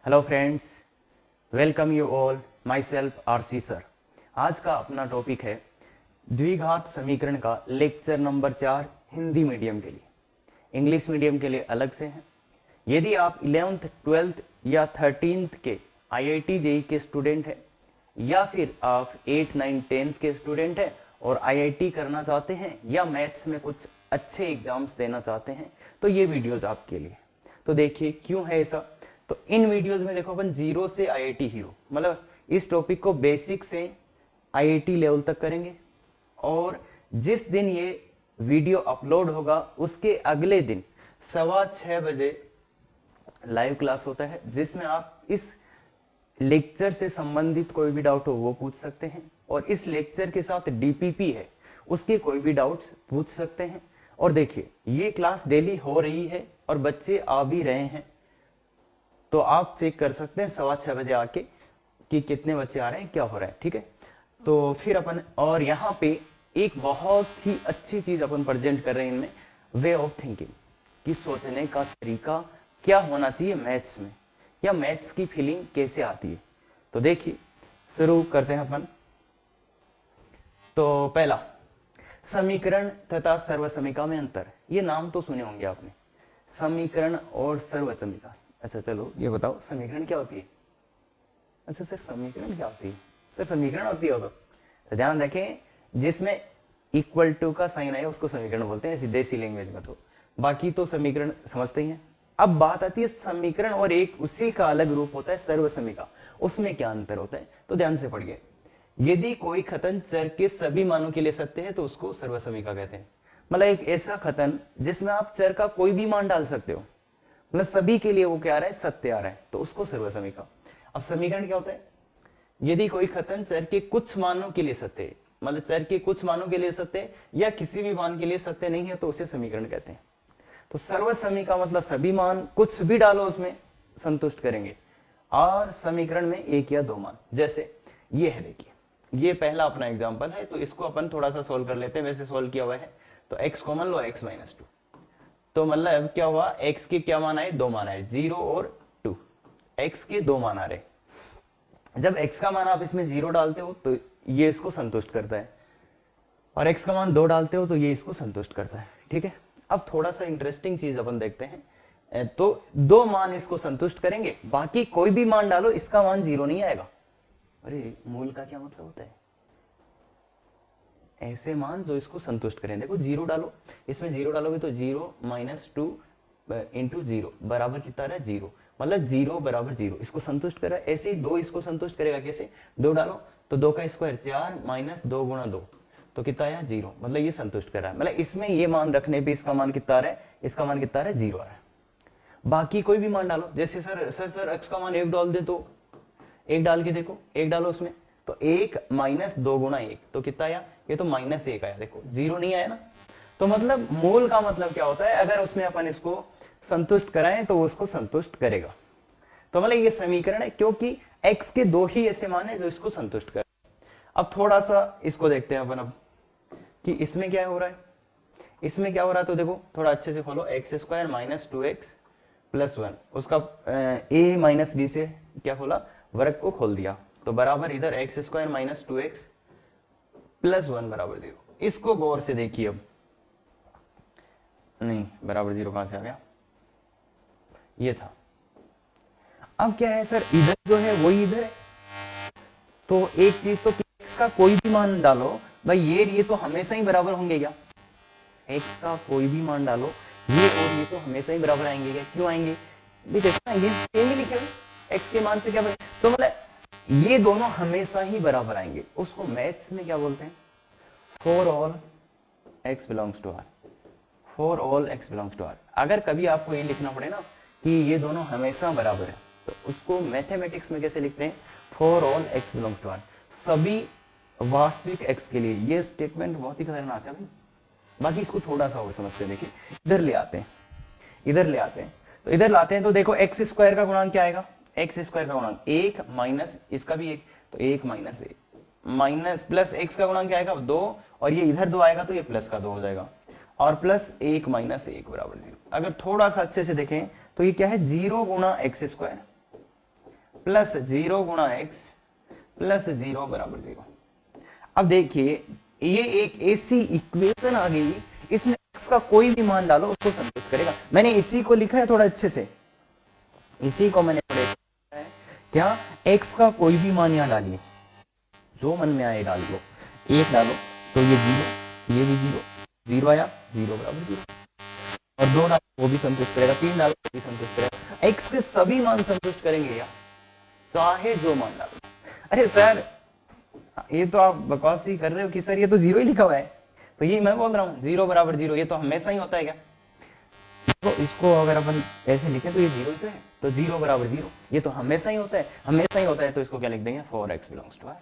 Hello friends, welcome you all. My self RC sir. आज का अपना टॉपिक है द्विघात समीकरण का लेक्चर नंबर 4 हिंदी मीडियम के लिए। इंग्लिश मीडियम के लिए अलग से हैं। यदि आप 11th 12th या 13th के IIT जेई के स्टूडेंट हैं या फिर आप 8 9 10th के स्टूडेंट हैं और IIT करना चाहते हैं या मैथ्स में कुछ अच्छे एग्जाम्स देना चाहते हैं तो ये वीडियोज आपके लिए। तो देखिए क्यों है ऐसा। तो इन वीडियोस में देखो अपन जीरो से IIT हीरो, मतलब इस टॉपिक को बेसिक से IIT लेवल तक करेंगे। और जिस दिन ये वीडियो अपलोड होगा उसके अगले दिन 6:15 बजे लाइव क्लास होता है, जिसमें आप इस लेक्चर से संबंधित कोई भी डाउट हो वो पूछ सकते हैं और इस लेक्चर के साथ DPP है उसके कोई भी डाउट्स पूछ सकते हैं। और देखिए ये क्लास डेली हो रही है और बच्चे आ भी रहे हैं, तो आप चेक कर सकते हैं 6:15 बजे आके कि कितने बच्चे आ रहे हैं, क्या हो रहा है। ठीक है, तो फिर अपन और यहाँ पे एक बहुत ही अच्छी चीज अपन प्रेजेंट कर रहे हैं इनमें, वे ऑफ थिंकिंग, कि सोचने का तरीका क्या होना चाहिए मैथ्स में, या मैथ्स की फीलिंग कैसे आती है। तो देखिए शुरू करते हैं अपन। तो पहला, समीकरण तथा सर्वसमीका में अंतर। ये नाम तो सुने होंगे आपने, समीकरण और सर्वसमीका। अच्छा चलो ये बताओ समीकरण क्या होती है। अच्छा सर समीकरण क्या होती है, सर समीकरण होती है। तो ध्यान रखें, जिसमें इक्वल टू का साइन आया उसको समीकरण बोलते हैं ऐसी देसी लैंग्वेज में। तो बाकी तो समीकरण समझते ही हैं। अब बात आती है समीकरण और एक उसी का अलग रूप होता है सर्वसमीका। उसमें क्या अंतर होता है, तो ध्यान से पढ़िए। यदि कोई कथन चर के सभी मानों के लिए सत्य है तो उसको सर्वसमीका कहते हैं। मतलब एक ऐसा कथन जिसमें आप चर का कोई भी मान डाल सकते हो, मतलब सभी के लिए वो क्या आ रहा है, सत्य आ रहा है, तो उसको सर्वसमीका। अब समीकरण क्या होता है, यदि कोई कथन चर के कुछ मानों के लिए सत्य है, मतलब चर के कुछ मानों के लिए सत्य है या किसी भी मान के लिए सत्य नहीं है तो उसे समीकरण कहते हैं। तो सर्वसमीका मतलब सभी मान कुछ भी डालो उसमें संतुष्ट करेंगे, और समीकरण में एक या दो मान। जैसे ये है, देखिए ये पहला अपना एग्जाम्पल है, तो इसको अपन थोड़ा सा सोल्व कर लेते हैं। वैसे सोल्व किया हुआ है, तो x कॉमन लो, x माइनस 2। तो मतलब क्या हुआ, x के क्या मान आए, दो मान आए, 0 और 2। x के दो मान आ रहे। जब x का मान आप इसमें 0 डालते हो तो ये इसको संतुष्ट करता है, और x का मान 2 डालते हो तो ये इसको संतुष्ट करता है। ठीक है, अब थोड़ा सा इंटरेस्टिंग चीज अपन देखते हैं। तो दो मान इसको संतुष्ट करेंगे, बाकी कोई भी मान डालो इसका मान 0 नहीं आएगा। अरे मूल का क्या मतलब होता है, ऐसे मान जो इसको संतुष्ट करें। देखो 0 डालो, इसमें 0 डालोगे तो 0 माइनस 2 इंटू 0 बराबर कितना रहा है, 0। मतलब 0 बराबर 0 इसको संतुष्ट कर रहा है। ऐसे ही 2 इसको संतुष्ट करेगा, कैसे, 2 डालो तो 2 का स्क्वायर 4 माइनस 2 गुणा 2 तो कितना आया, 0। मतलब ये संतुष्ट कर रहा है, मतलब इसमें ये मान रखने पे इसका मान कितना आ रहा है, इसका मान कितना आ रहा है, 0 आ रहा है। बाकी कोई भी मान डालो, जैसे सर x का मान 1 डाल दे, तो 1 डाल के देखो, 1 डालो उसमें तो 1 माइनस 2 गुणा 1 तो कितना आया, ये तो -1 आया। देखो 0 नहीं आया ना। तो मतलब मूल का मतलब क्या होता है, अगर उसमें अपन इसको संतुष्ट कराएं तो वो उसको संतुष्ट करेगा। तो मतलब ये समीकरण है, क्योंकि x के दो ही ऐसे मान है जो इसको संतुष्ट कर। अब थोड़ा सा इसको देखते हैं अपन अब कि इसमें क्या हो रहा है। इसमें क्या हो रहा है, तो देखो थोड़ा अच्छे से खोलो, x square minus 2x plus 1, उसका a माइनस b से क्या खोला, वर्ग को खोल दिया, तो बराबर इधर x square minus 2x plus 1 बराबर 0। इसको गौर से देखिए। अब नहीं, बराबर 0 कहां से आ गया, ये था। अब क्या है सर, इधर जो है वही इधर है। तो एक चीज तो x का कोई भी मान डालो भाई, ये तो हमेशा ही बराबर होंगे क्या, x का कोई भी मान डालो ये और ये तो हमेशा ही बराबर आएंगे क्या, क्यों आएंगे, देखो ना ये सेम ही लिखे हुए, x के मान से क्या बने, तो मतलब ये दोनों हमेशा ही बराबर आएंगे। उसको मैथ्स में क्या बोलते हैं, for all x belongs to r, for all x belongs to r। अगर कभी आपको ये लिखना पड़े ना कि ये दोनों हमेशा बराबर है, तो उसको मैथमेटिक्स में कैसे लिखते हैं, for all x belongs to r, सभी वास्तविक x के लिए। ये स्टेटमेंट बहुत ही खतरनाक है भाई। बाकी इसको थोड़ा सा और समझते हैं। देखिए इधर ले आते हैं, इधर ले आते हैं, तो इधर लाते हैं तो देखो x स्क्वायर का गुणांक क्या आएगा, x स्क्वायर का गुणांक 1 माइनस इसका भी 1, तो 1 माइनस 1 माइनस प्लस x का गुणांक क्या आएगा, 2, और ये इधर 2 आएगा तो ये प्लस का 2 हो जाएगा, और प्लस 1 माइनस 1 बराबर 0। अगर थोड़ा सा अच्छे से देखें तो ये क्या है, 0 गुणा x स्क्वायर प्लस 0 गुणा एक्स प्लस 0 बराबर 0। अब देखिए ये एक ऐसी इक्वेशन आ गई, इसमें x का कोई भी मान डालो उसको संतुष्ट करेगा। मैंने इसी को लिखा है थोड़ा अच्छे से, इसी को मैंने थोड़ा लिखा है क्या, x का कोई भी मान यहां डालिए, जो मन में आए डाल लो। एक डालो तो ये 0, ये भी 0, 0 आया 0 बराबर 0, और 2 डालो वो भी संतुष्ट करेगा, 3 डालो वो भी संतुष्ट करेगा। x के सभी मान संतुष्ट करेंगे या चाहे जो मान डालो। अरे सर ये तो आप बकवास ही कर रहे हो कि सर ये तो 0 ही लिखा हुआ है। तो ये मैं बोल रहा हूँ 0 बराबर 0, ये तो हमेशा ही होता है क्या। तो इसको अगर अपन ऐसे लिखें तो ये 0 ही तो है, तो 0 बराबर 0 ये तो हमेशा ही होता है, हमेशा ही होता है। तो इसको क्या लिख देंगे, 4x बिलोंग्स टू r।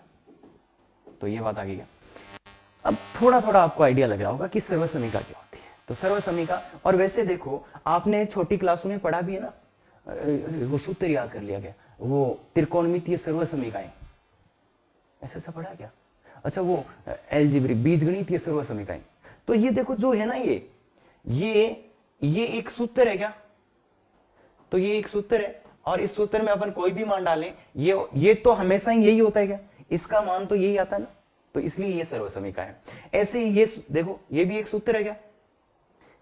तो ये बात आ गई क्या। अब थोड़ा थोड़ा आपको आइडिया लग रहा होगा कि सर्वसमीका क्या होती है। तो सर्वसमीका, और वैसे देखो आपने छोटी क्लासों में पढ़ा भी है ना, वो सूत्र याद कर लिया गया, वो त्रिकोणमितीय सर्वसमीकाएं, ऐसा ऐसा पढ़ा क्या। अच्छा वो एलजेब्रिक बीजगणितीय सर्वसमीकाएं। तो ये देखो जो है ना ये एक सूत्र है क्या, तो ये एक सूत्र है, और इस सूत्र में अपन कोई भी मान डालें ये तो हमेशा ही यही होता है क्या, इसका मान तो यही आता है ना, तो इसलिए ये सर्वसमीका है। ऐसे ही ये देखो ये भी एक सूत्र है क्या,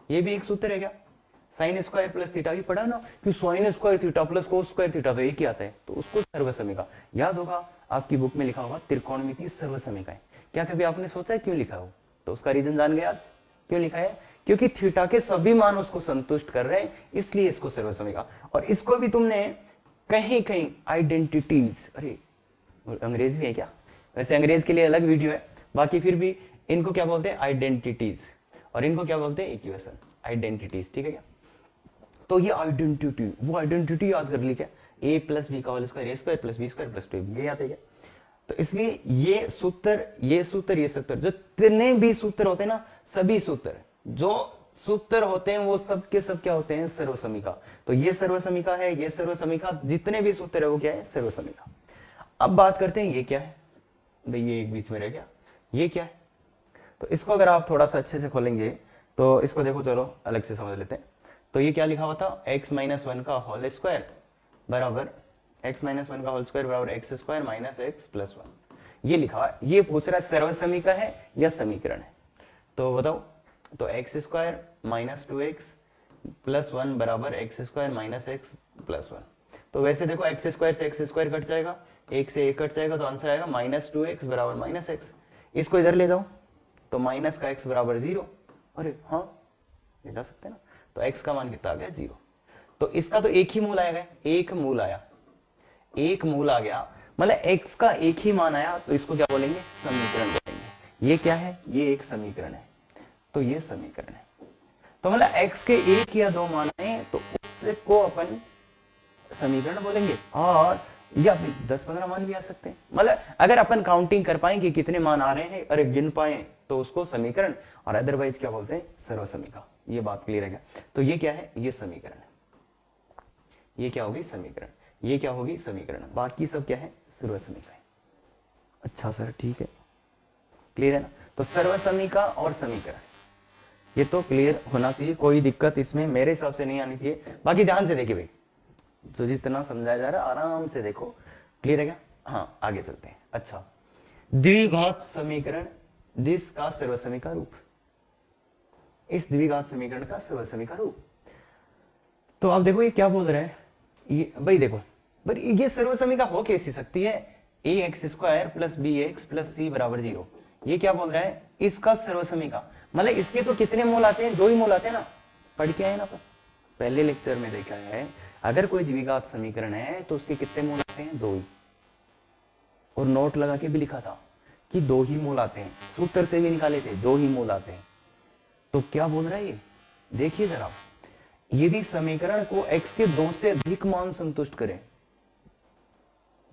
ये भी एक सूत्र है क्या, साइन स्क्वायर प्लस थीटा भी पढ़ा ना कि sine square theta plus cos square theta तो एक ही आता है, तो उसको सर्वसमीका याद होगा, आपकी बुक में लिखा होगा त्रिकोणमितीय सर्वसमीकाएं। क्या कभी आपने सोचा है क्यों लिखा हो, तो उसका रीजन जान गए आज क्यों लिखा है, क्योंकि थीटा के सभी मान उसको संतुष्ट कर रहे हैं, इसलिए इसको सर्वसमीका। और इसको भी तुमने कहीं कहीं आइडेंटिटीज, अरे अंग्रेज भी है क्या, वैसे अंग्रेज के लिए अलग वीडियो है, बाकी फिर भी इनको क्या बोलते हैं आइडेंटिटीज, और इनको क्या बोलते हैं इक्वेशन, आइडेंटिटीज, ठीक है क्या। तो ये आइडेंटिटी, वो आइडेंटिटी याद कर ली क्या, a प्लस बी का whole square A square plus B square plus 2 ये याद है क्या। तो इसलिए ये सूत्र ये सूत्र ये सूत्र, जो जितने भी सूत्र होते हैं ना, सभी सूत्र जो सूत्र होते हैं वो सब के सब क्या होते हैं, सर्वसमीका। तो ये सर्वसमीका है, ये सर्वसमीका, जितने भी सूत्र है वो क्या है, सर्वसमीका। अब बात करते हैं ये क्या है, भाई ये एक बीच में रह गया, ये क्या है। तो इसको अगर आप थोड़ा सा अच्छे से खोलेंगे तो इसको देखो, चलो अलग से समझ लेते हैं। तो ये क्या लिखा हुआ था, x माइनस 1 का होल स्क्वायर बराबर x माइनस 1 का होल स्क्वायर बराबर x square minus x plus 1, ये लिखा हुआ है। ये पूछ रहा है सर्वसमीका है या समीकरण है, तो बताओ। तो x square minus 2x plus 1 बराबर x square minus x plus 1। तो वैसे देखो एक्स स्क्वायर से एक्स स्क्वायर कट जाएगा, एक से एक कट जाएगा, तो आंसर आएगा माइनस 2x बराबर माइनस एक्स। इसको इधर ले जाओ तो माइनस का x बराबर 0, अरे हाँ ले जा सकते हैं ना, तो x का मान कितना आ गया 0। तो इसका तो एक ही मूल आएगा, एक मूल आया, एक मूल आ गया, मतलब x का एक ही मान आया, तो इसको क्या बोलेंगे, समीकरण बोलेंगे। ये क्या है, ये एक समीकरण है, तो ये समीकरण है। तो मतलब x के एक या दो मान आए तो उसको अपन समीकरण बोलेंगे, और या 10-15 मान भी आ सकते हैं। मतलब अगर अपन काउंटिंग कर पाए कि कितने मान आ रहे हैं, अरे गिन पाए, तो उसको समीकरण, और अदरवाइज क्या बोलते हैं, सर्वसमीका। ये बात क्लियर है क्या। तो ये क्या है, ये समीकरण है, ये क्या होगी समीकरण, ये क्या होगी समीकरण, बाकी सब क्या है, सर्वसमीका है। अच्छा सर ठीक है, क्लियर है ना। तो सर्वसमीका और समीकरण ये तो क्लियर होना चाहिए, कोई दिक्कत इसमें मेरे हिसाब से नहीं आनी चाहिए। बाकी ध्यान से देखिए भाई, जो जितना समझाया जा रहा है आराम से देखो, क्लियर है क्या। हाँ आगे चलते हैं। अच्छा, द्विघात समीकरण, दिस का सर्वसमीका रूप, इस द्विघात समीकरण का सर्वसमीका रूप। तो आप देखो ये क्या बोल रहे हैं, ये भाई देखो, पर ये सर्वसमीका हो कैसी सकती है, A x square plus B x plus C बराबर 0, ये क्या बोल रहा है, इसका सर्वसमीका। मतलब इसके तो कितने मूल आते हैं, दो ही मूल आते हैं ना, पढ़ के आए ना पहले लेक्चर में देखा है, अगर कोई द्विघात समीकरण है तो उसके कितने मूल आते हैं, दो ही। और नोट लगा के भी लिखा था कि दो ही मूल आते हैं, सूत्र से भी निकाले थे, दो ही मूल आते हैं। तो क्या बोल रहा है ये, देखिए जरा, यदि समीकरण को x के दो से अधिक मान संतुष्ट करें,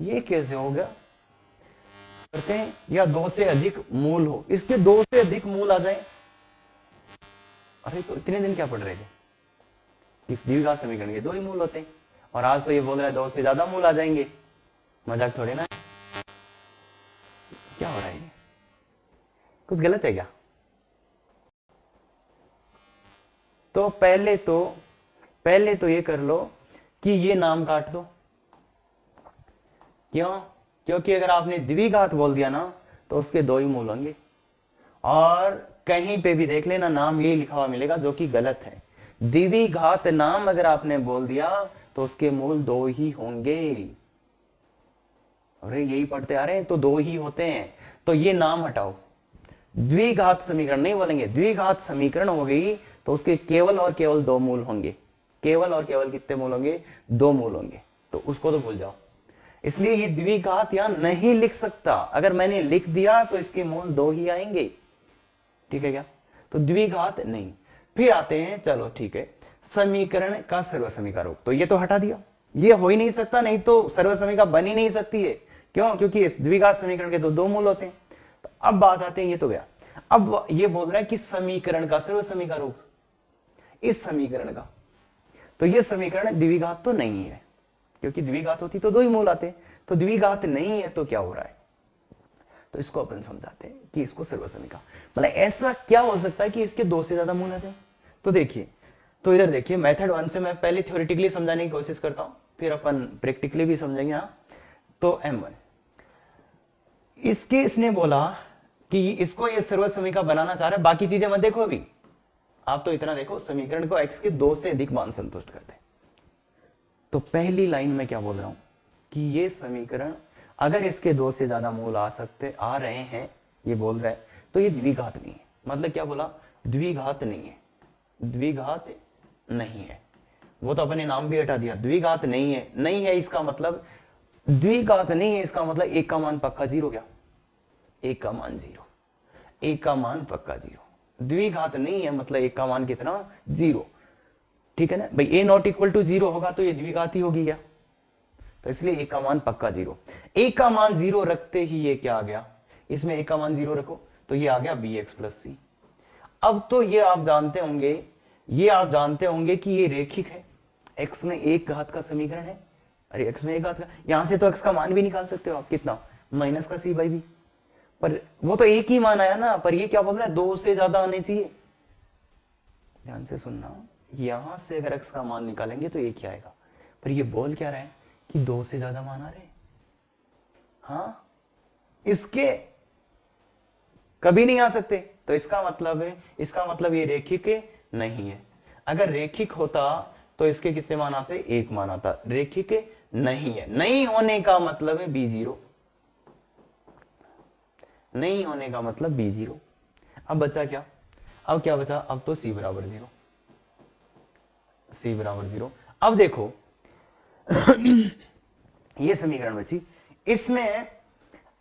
ये कैसे हो गया, करते हैं, या दो से अधिक मूल हो, इसके दो से अधिक मूल आ जाए। अरे तो इतने दिन क्या पढ़ रहे थे, इस द्विघात समीकरण के दो ही मूल होते हैं, और आज तो ये बोल रहा है दो से ज्यादा मूल आ जाएंगे, मजाक थोड़े ना। क्या हो रहा है, कुछ गलत है क्या। तो पहले तो ये कर लो कि ये नाम काट दो, क्यों? क्योंकि अगर आपने द्विघात बोल दिया ना तो उसके दो ही मूल होंगे, और कहीं पे भी देख लेना नाम ये लिखा हुआ मिलेगा जो कि गलत है। द्विघात नाम अगर आपने बोल दिया तो उसके मूल दो ही होंगे। अरे यही पढ़ते आ रहे हैं, तो दो ही होते हैं, तो ये नाम हटाओ। द्विघात समीकरण नहीं बोलेंगे, द्विघात समीकरण हो गई तो उसके केवल और केवल दो मूल होंगे। केवल और केवल कितने मूल होंगे? दो मूल होंगे, तो उसको तो भूल जाओ। इसलिए ये द्विघात यहां नहीं लिख सकता, अगर मैंने लिख दिया तो इसके मूल दो ही आएंगे। ठीक है क्या? तो द्विघात नहीं। फिर आते हैं, चलो ठीक है, समीकरण का सर्वसमिका रूप, तो ये तो हटा दिया, ये हो ही नहीं सकता, नहीं तो सर्वसमिका बन ही नहीं सकती है। क्यों? क्योंकि द्विघात समीकरण के तो दो मूल होते हैं। तो अब बात आती है, ये तो गया। अब ये बोल रहा है कि समीकरण का सर्वसमिका रूप, इस समीकरण का, तो ये समीकरण द्विघात तो नहीं है, क्योंकि द्विघात होती तो दो ही मूल आते, तो द्विघात नहीं है, तो क्या हो रहा है? तो इसको अपन समझाते हैं कि इसको सर्वसमिका, मतलब ऐसा क्या हो सकता है कि इसके दो से ज्यादा मूल आ जाए। तो देखिए, तो इधर देखिए, मेथड 1 से मैं पहले थ्योरेटिकली समझाने की कोशिश करता हूं, फिर अपन प्रैक्टिकली भी समझेंगे। हाँ, तो M1 इसके, इसने बोला कि इसको ये सर्वसमिका बनाना चाह रहा है, बाकी चीजें मत देखो अभी, आप तो इतना देखो समीकरण को x के दो से अधिक मान संतुष्ट करते हैं। तो पहली लाइन में क्या बोल रहा हूं कि ये समीकरण अगर इसके दो से ज्यादा मूल आ रहे हैं, ये बोल रहा है, तो ये द्विघात नहीं है। मतलब क्या बोला? द्विघात नहीं है, द्विघात नहीं है। वो तो अपने नाम भी हटा दिया, द्विघात नहीं है। नहीं है इसका मतलब, द्विघात नहीं है इसका मतलब एक का मान पक्का जीरो। क्या? एक का मान जीरो, एक का मान पक्का जीरो। द्विघात नहीं है मतलब एक का मान कितना? जीरो। ठीक है ना भाई, ए नॉट इक्वल टू जीरो होगा तो ये द्विघात ही होगी क्या? तो इसलिए एक का मान पक्का जीरो। एक का मान जीरो रखते ही ये क्या आ गया? इसमें एक का मान जीरो रखो तो ये आ गया bx प्लस सी। अब तो ये आप जानते होंगे, ये आप जानते होंगे कि ये रेखिक है, x में एक घात का समीकरण है। अरे x में एक घात का, यहां से तो x का मान भी निकाल सकते हो आप, कितना? माइनस का c बाई बी। पर वो तो एक ही मान आया ना, पर ये क्या बोल रहा है? दो से ज्यादा आने चाहिए। ध्यान से सुनना, यहां से अगर x का मान निकालेंगे तो एक ही आएगा, पर ये बोल क्या रहा है कि दो से ज्यादा मान आ रहे हैं। हाँ, इसके कभी नहीं आ सकते, तो इसका मतलब है, इसका मतलब ये रेखिक नहीं है। अगर रेखिक होता तो इसके कितने मान आते? एक मान आता। रेखिक नहीं है, नहीं होने का मतलब है b0, नहीं होने का मतलब b0। अब बचा क्या? अब क्या बचा? अब तो c बराबर जीरो, c बराबर जीरो। अब देखो ये समीकरण बची, इसमें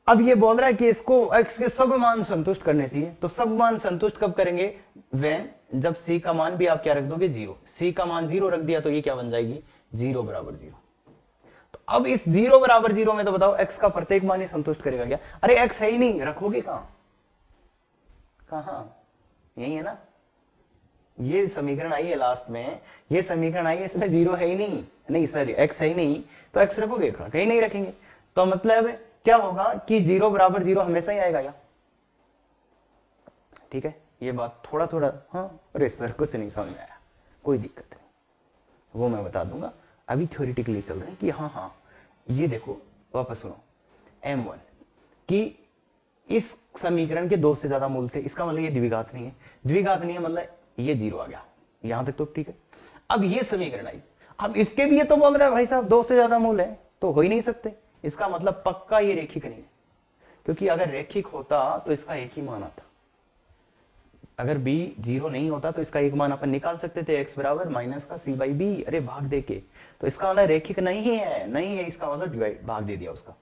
अब ये बोल रहा है कि इसको x के सब मान संतुष्ट करने चाहिए। तो सब मान संतुष्ट कब करेंगे? व्हेन, जब c का मान भी आप क्या रख दोगे? जीरो। c का मान जीरो रख दिया तो ये क्या बन जाएगी? जीरो बराबर जीरो। तो अब इस जीरो बराबर जीरो में तो बताओ x का प्रत्येक मान ही संतुष्ट करेगा क्या? अरे x है ही नहीं, रखोगे कहां? कहां? यही है ना, ये समीकरण आई है लास्ट में, ये समीकरण आई है, इसमें जीरो है ही नहीं, नहीं सर x है ही नहीं, तो x रखोगे कहां? कहीं नहीं रखेंगे। तो मतलब क्या होगा कि जीरो बराबर जीरो हमेशा ही आएगा क्या? ठीक है, ये बात थोड़ा थोड़ा, हाँ अरे सर कुछ नहीं समझ में आया, कोई दिक्कत नहीं, वो मैं बता दूंगा। अभी थ्योरेटिकली चल रहे हैं कि हाँ हाँ, ये देखो वापस सुनो, M1 कि इस समीकरण के दो से ज्यादा मूल थे, इसका मतलब ये द्विघात नहीं है। द्विघात नहीं है मतलब ये जीरो आ गया, यहां तक तो ठीक है। अब ये समीकरण आई, अब इसके भी ये तो बोल रहा है भाई साहब दो से ज्यादा मूल है, तो हो ही नहीं सकते। इसका मतलब पक्का ये रेखिक नहीं है, क्योंकि अगर रेखिक होता तो इसका एक ही मान आता। अगर b जीरो नहीं होता तो इसका एक मान अपन निकाल सकते थे, x बराबर माइनस का c बाई बी, अरे भाग दे के। तो इसका मतलब रेखिक नहीं है, नहीं है इसका मतलब डिवाइड, भाग दे दिया उसका,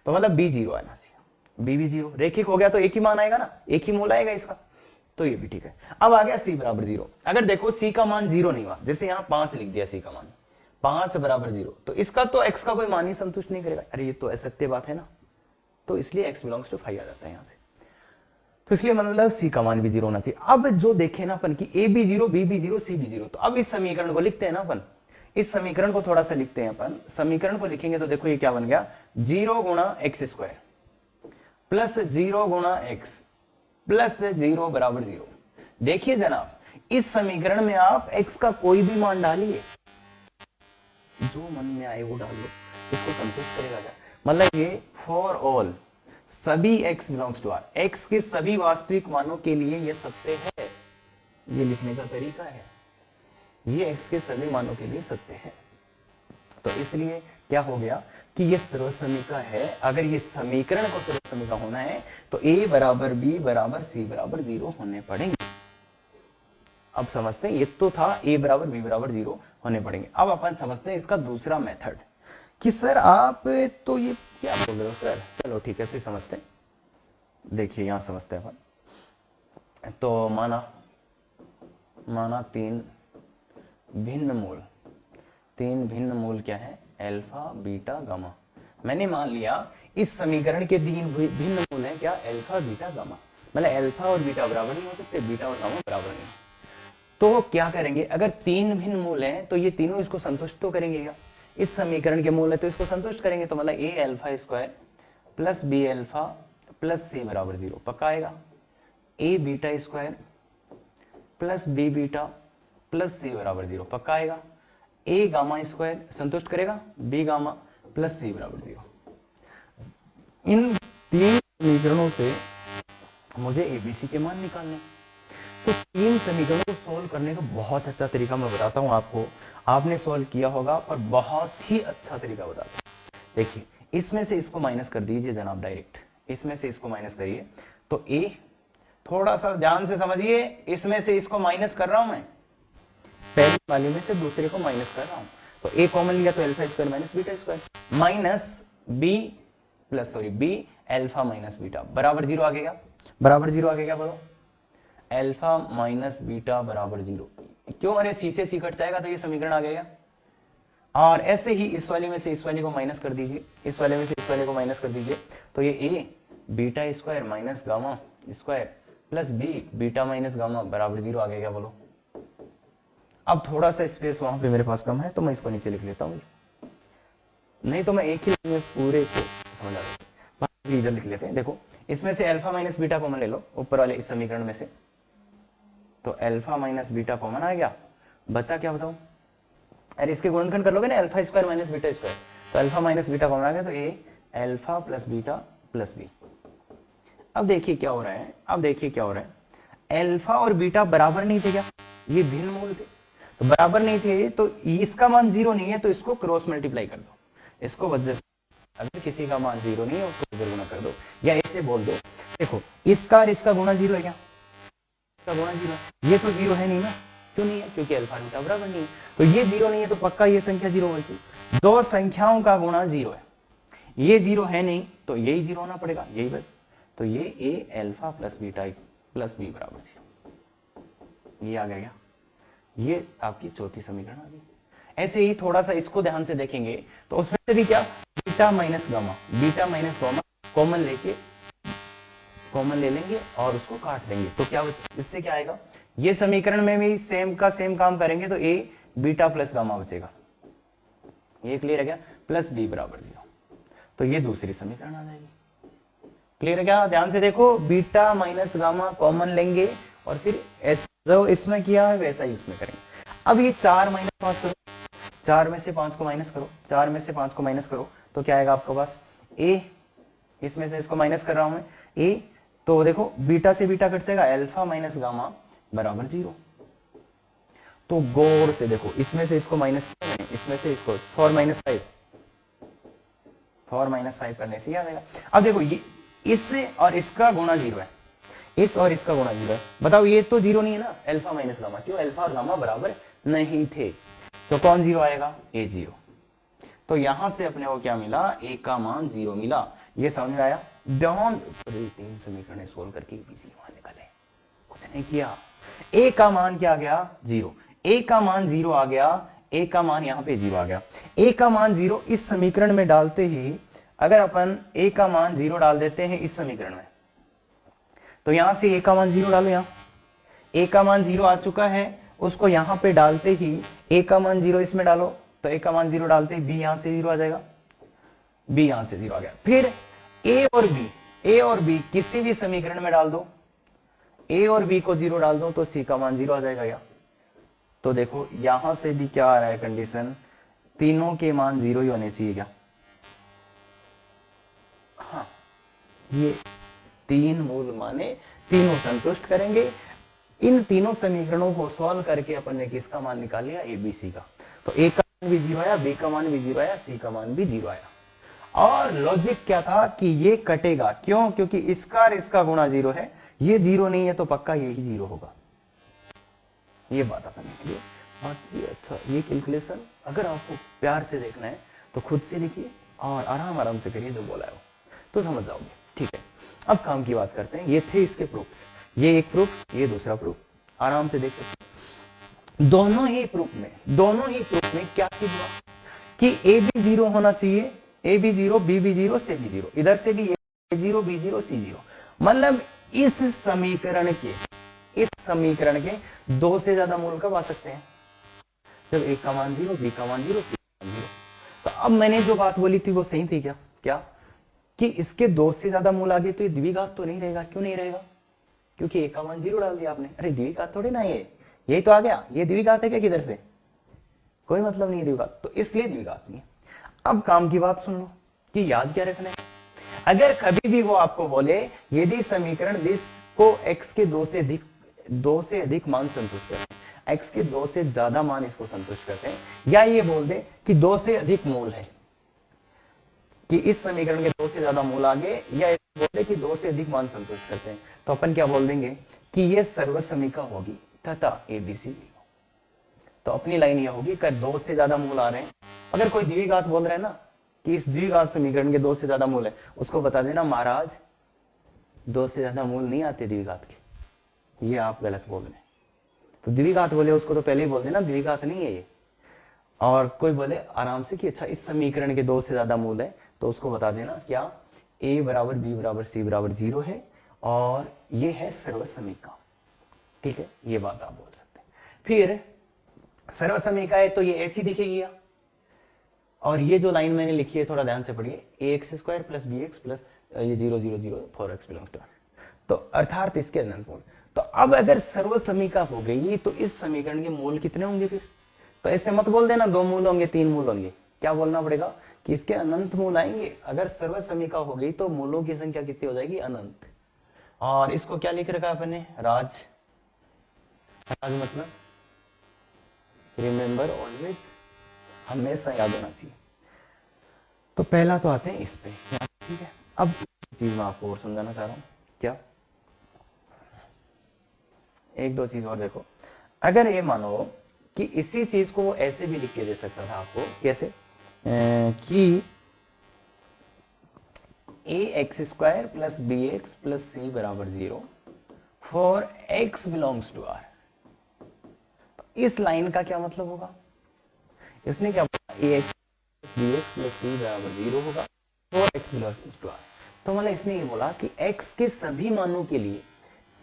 तो मतलब b जीरो आना चाहिए। b भी जीरो, रेखिक हो गया तो एक ही मान आएगा ना, एक ही मूल आएगा इसका, तो ये भी ठीक है। अब आ गया c बराबर जीरो। अगर देखो c का मान जीरो नहीं हुआ, जैसे यहाँ 5 लिख दिया, c का मान 5 बराबर जीरो, तो इसका तो x का कोई मान ही संतुष्ट नहीं करेगा। अरे ये तो असत्य बात है ना, तो इसलिए x बिलोंग्स टू 5 आ जाता है यहाँ से। तो इसलिए मतलब c का मान भी जीरो होना चाहिए। अब जो देखे ना अपन कि a भी जीरो, b भी जीरो, c भी जीरो, तो अब इस समीकरण को लिखते हैं ना अपन, इस समीकरण को थोड़ा सा लिखते हैं अपन। समीकरण को लिखेंगे तो देखो ये क्या बन गया, जीरो गुणा एक्स स्क्वायर प्लस जीरो गुणा एक्स प्लस जीरो बराबर जीरो। देखिए जनाब, इस समीकरण में आप x का कोई भी मान डालिए, जो मन में आए वो डाल लो, इसको संतुष्ट करेगा क्या? मतलब ये फॉर ऑल, सभी x belongs to r, x के सभी वास्तविक मानों के लिए ये सत्य है। ये लिखने का तरीका है, ये x के सभी मानों के लिए सत्य है। तो इसलिए क्या हो गया कि ये सर्वसमीका है। अगर ये समीकरण को सर्वसमीका होना है तो a बराबर b बराबर c बराबर 0 होने पड़ेंगे। अब समझते हैं, ये तो था a बराबर b बराबर 0 होने पड़ेंगे। अब अपन समझते हैं इसका दूसरा मेथड कि सर आप तो ये क्या बोल रहे हो सर। चलो ठीक है, फिर समझते हैं। देखिए यहां समझते हैं अपन। तो माना तीन भिन्न मूल क्या है, अल्फा बीटा गामा। मैंने मान लिया इस समीकरण के तीन भिन्न मूल हैं क्या, अल्फा बीटा गामा। मतलब अल्फा और बीटा बराबर नहीं हो सकते, बीटा और गामा बराबर नहीं। तो क्या करेंगे, अगर तीन भिन्न मूल हैं तो ये तीनों इसको संतुष्ट तो करेंगे क्या, इस समीकरण के मूल है तो इसको संतुष्ट करेंगे। तो मतलब A alpha square plus B alpha plus C बराबर 0 पक्का आएगा। A beta square plus B beta plus C बराबर 0 पक्का आएगा। ए गामा स्क्वायर संतुष्ट करेगा, बी गामा प्लस सी बराबर 0। इन तीन समीकरणों से मुझे एबीसी के मान निकालने। तो तीन समीकरणों को सोल्व करने का बहुत अच्छा तरीका मैं बताता हूं आपको, आपने सोल्व किया होगा और बहुत ही अच्छा तरीका बताता हूं। देखिए इसमें से इसको माइनस कर दीजिए जनाब, डायरेक्ट इसमें से इसको माइनस करिए। तो ए, थोड़ा सा ध्यान से समझिए, इसमें से इसको माइनस कर रहा हूं मैं, पहली वाले में से दूसरे को माइनस कर रहा हूं। तो ए कॉमन लिया तो alpha square minus beta square minus b alpha minus beta बराबर 0 आ गया। बराबर 0 आ गया, बोलो अल्फा माइनस बीटा बराबर 0। क्यों, अरे सी से सी कट जाएगा तो ये समीकरण आ गया। और ऐसे ही इस वाले में से इस वाले को माइनस कर दीजिए, इस वाले में से इस वाले को माइनस कर दीजिए। तो ये A beta square minus gamma square plus B beta minus gamma बराबर 0 आ गया, बोलो। अब थोड़ा सा स्पेस वहां पे मेरे पास कम है तो मैं इसको नीचे लिख लेता हूँ, नहीं तो मैं एक ही में पूरे को समझा देता। इधर लिख लेते हैं। देखो इसमें से अल्फा माइनस बीटा कॉमन ले लो ऊपर वाले इस समीकरण में से। तो अल्फा माइनस बीटा कॉमन आ गया, बचा क्या बताओ, अरे इसके गुणनखंड कर लोगे ना, alpha square minus beta square. तो अल्फा माइनस बीटा कॉमन आ गया, तो A alpha plus beta plus B. अब देखिए क्या हो रहा है, अब देखिए क्या हो रहा है, अल्फा और बीटा बराबर नहीं थे क्या, ये भिन्न मूल थे तो बराबर नहीं थे, तो इसका मान 0 नहीं है तो इसको क्रॉस मल्टीप्लाई कर दो, इसको वज्र, अगर किसी का मान 0 नहीं है उसको वज्र गुना कर दो, या ऐसे बोल दो, देखो इसका और इसका गुणा 0 है क्या, इसका गुणा 0 है, ये तो 0 है नहीं ना, क्यों नहीं है, क्योंकि अल्फा बीटा बराबर नहीं है। तो ये 0 नहीं है तो पक्का ये संख्या 0 होगी। दो संख्याओं का गुणा 0 है, ये 0 है नहीं तो यही 0 होना पड़ेगा, यही बस। तो ये A alpha plus beta plus B बराबर 0, ये आ गया। ये आपकी चौथी समीकरण आ गई। ऐसे ही थोड़ा सा इसको ध्यान से देखेंगे तो उसमें से भी क्या, बीटा माइनस गामा कॉमन ले लेंगे और उसको काट देंगे, तो क्या इससे क्या आएगा, ये समीकरण में भी सेम का सेम काम करेंगे तो ए बीटा प्लस गामा बचेगा, ये क्लियर है क्या, प्लस बी बराबर 0। तो ये दूसरी समीकरण आ जाएगी। क्लियर है क्या, ध्यान से देखो, बीटा माइनस गामा कॉमन लेंगे और फिर ऐसे जो इसमें किया है वैसा ही उसमें करेंगे। अब ये 4 माइनस 5 करो, 4 में से 5 को माइनस करो, 4 में से 5 को माइनस करो, तो क्या आएगा आपके पास, ए, इसमें से इसको माइनस कर रहा हूं मैं, ए, तो देखो बीटा से बीटा कट जाएगा, अल्फा माइनस गामा बराबर 0। तो गौर से देखो, इसमें से इसको माइनस किया मैंने, इसमें से इसको 4 माइनस 5 करने से आ जाएगा। अब देखो ये इससे और इसका गुणा 0 है, इस और इसका गुणा 0 है, बताओ ये तो 0 नहीं है ना, अल्फा माइनस गामा, क्यों, अल्फा और गामा बराबर नहीं थे, तो कौन 0 आएगा, ए 0। तो यहां से अपने को क्या मिला, ए का मान 0 मिला। ये समझ में आया, तीन समीकरण सोल्व करके एबीसी मान निकाले, कुछ नहीं किया। ए का मान क्या आ गया, 0, ए का मान 0 आ गया, ए का मान यहां पे 0 आ गया। ए का मान 0 इस समीकरण में डालते ही, अगर अपन ए का मान 0 डाल देते हैं इस समीकरण में, तो यहां से ए का मान 0 डालो, यहां ए का मान 0 आ चुका है, उसको यहां पे डालते ही ए का मान 0 इसमें डालो, तो ए का मान 0 डालते ही बी यहां से 0 आ जाएगा, बी यहां से 0 आ गया। फिर ए और बी किसी भी समीकरण में डाल दो, ए और बी को 0 डाल दो तो सी का मान 0 आ जाएगा। या तो देखो यहां से भी क्या आ रहा है कंडीशन, तीनों के मान 0 ही होने चाहिए क्या, ये तीन मूल माने तीनों संतुष्ट करेंगे। इन तीनों समीकरणों को सॉल्व करके अपन ने किसका मान निकाल लिया, एबीसी का। तो ए का मान भी 0 आया, बी का मान भी 0 आया, सी का मान भी 0 आया। और लॉजिक क्या था कि ये कटेगा, क्यों? क्योंकि इसका और इसका गुणा 0 है, ये 0 नहीं है तो पक्का यही 0 होगा। ये बात अपन ने की। बाकी अच्छा, ये कैलकुलेशन अगर आपको प्यार से देखना है तो खुद से लिखिए और आराम आराम से करिए, जो बोला है वो तो समझ जाओगे। ठीक है, अब काम की बात करते हैं। ये थे इसके प्रूफ्स, ये एक प्रूफ, ये दूसरा प्रूफ, आराम से देख सकते हैं। दोनों ही प्रूफ में क्या चीज हुआ कि ए भी 0 होना चाहिए, ए भी 0, बी भी 0, सी भी 0, इधर से भी ए 0, बी 0, सी 0। मतलब इस समीकरण के दो से ज्यादा मूल कब आ सकते हैं? जब ए का मान 0, बी का मान 0, सी का मान 0। तो अब मैंने जो बात बोली थी वो सही थी क्या? क्या कि इसके दो से ज्यादा मूल आगे तो ये द्विघात तो नहीं रहेगा। क्यों नहीं रहेगा? क्योंकि ए का मान 0 डाल दिया आपने। अरे द्विघात थोड़ी ना, ये यही तो आ गया। ये द्विघात है क्या किधर से? कोई मतलब नहीं द्विघात, तो इसलिए द्विघात नहीं। अब काम की बात सुन लो कि याद क्या रखना है। अगर कभी भी वो आपको बोले यदि समीकरण 20 को x के दो से अधिक मान संतुष्ट करते हैं, x के दो से ज्यादा मान इसको संतुष्ट करते हैं, या ये बोल दे कि दो से अधिक मूल है, कि इस समीकरण के दो से ज्यादा मूल आगे, या बोल दे कि दो से अधिक मान संतुष्ट करते हैं, तो अपन क्या बोल देंगे कि ये सर्वसमीका होगी तथा एबीसी 0। तो अपनी लाइन यह होगी कि दो से ज्यादा मूल आ रहे हैं। अगर कोई द्विघात बोल रहा है ना कि इस द्विघात समीकरण के दो से ज्यादा मूल है, उसको बता देना महाराज दो से ज्यादा मूल नहीं आते द्विघात के, ये आप गलत बोल रहे हैं। तो द्विघात बोले उसको तो पहले ही बोल देना द्विघात नहीं है ये। और कोई बोले आराम से कि अच्छा इस समीकरण के दो से ज्यादा मूल है, तो उसको बता देना क्या a बराबर b बराबर c बराबर 0 है और ये है सर्वसमीका। ठीक है, ये बात आप बोल सकते हैं। फिर सर्वसमीका है तो ये ऐसी दिखेगी, और ये जो लाइन मैंने लिखी है थोड़ा ध्यान से पढ़िए, ax² प्लस bx प्लस ये 0 0 0 4x बिलोंग्स टू r, तो अर्थात इसके अनंत मूल। तो अब अगर सर्वसमीका हो गई तो इस समीकरण के मूल कितने होंगे फिर? तो ऐसे मत बोल देना 2 मूल होंगे 3 मूल होंगे, क्या बोलना पड़ेगा कि इसके अनंत मूल आएंगे। अगर सर्वसमीका हो गई तो मूलों की संख्या कितनी हो जाएगी? अनंत। और इसको क्या लिख रखा है अपन ने? राज मतलब रिमेंबर ऑलवेज, हमेशा याद होना चाहिए। तो पहला तो आते हैं इस पे, ठीक है। अब चीज मैं आपको और समझाना चाह रहा हूं, क्या एक दो चीज और देखो। अगर ये मानो कि इसी चीज को वो ऐसे भी लिख के दे सकता था आपको, कैसे कि ax² plus bx plus c बराबर 0 for x belongs to r। इस लाइन का क्या मतलब होगा? इसने क्या बोला? ax bx प्लस c बराबर 0 होगा for x belongs to r। तो मतलब इसने ये बोला कि x के सभी मानों के लिए,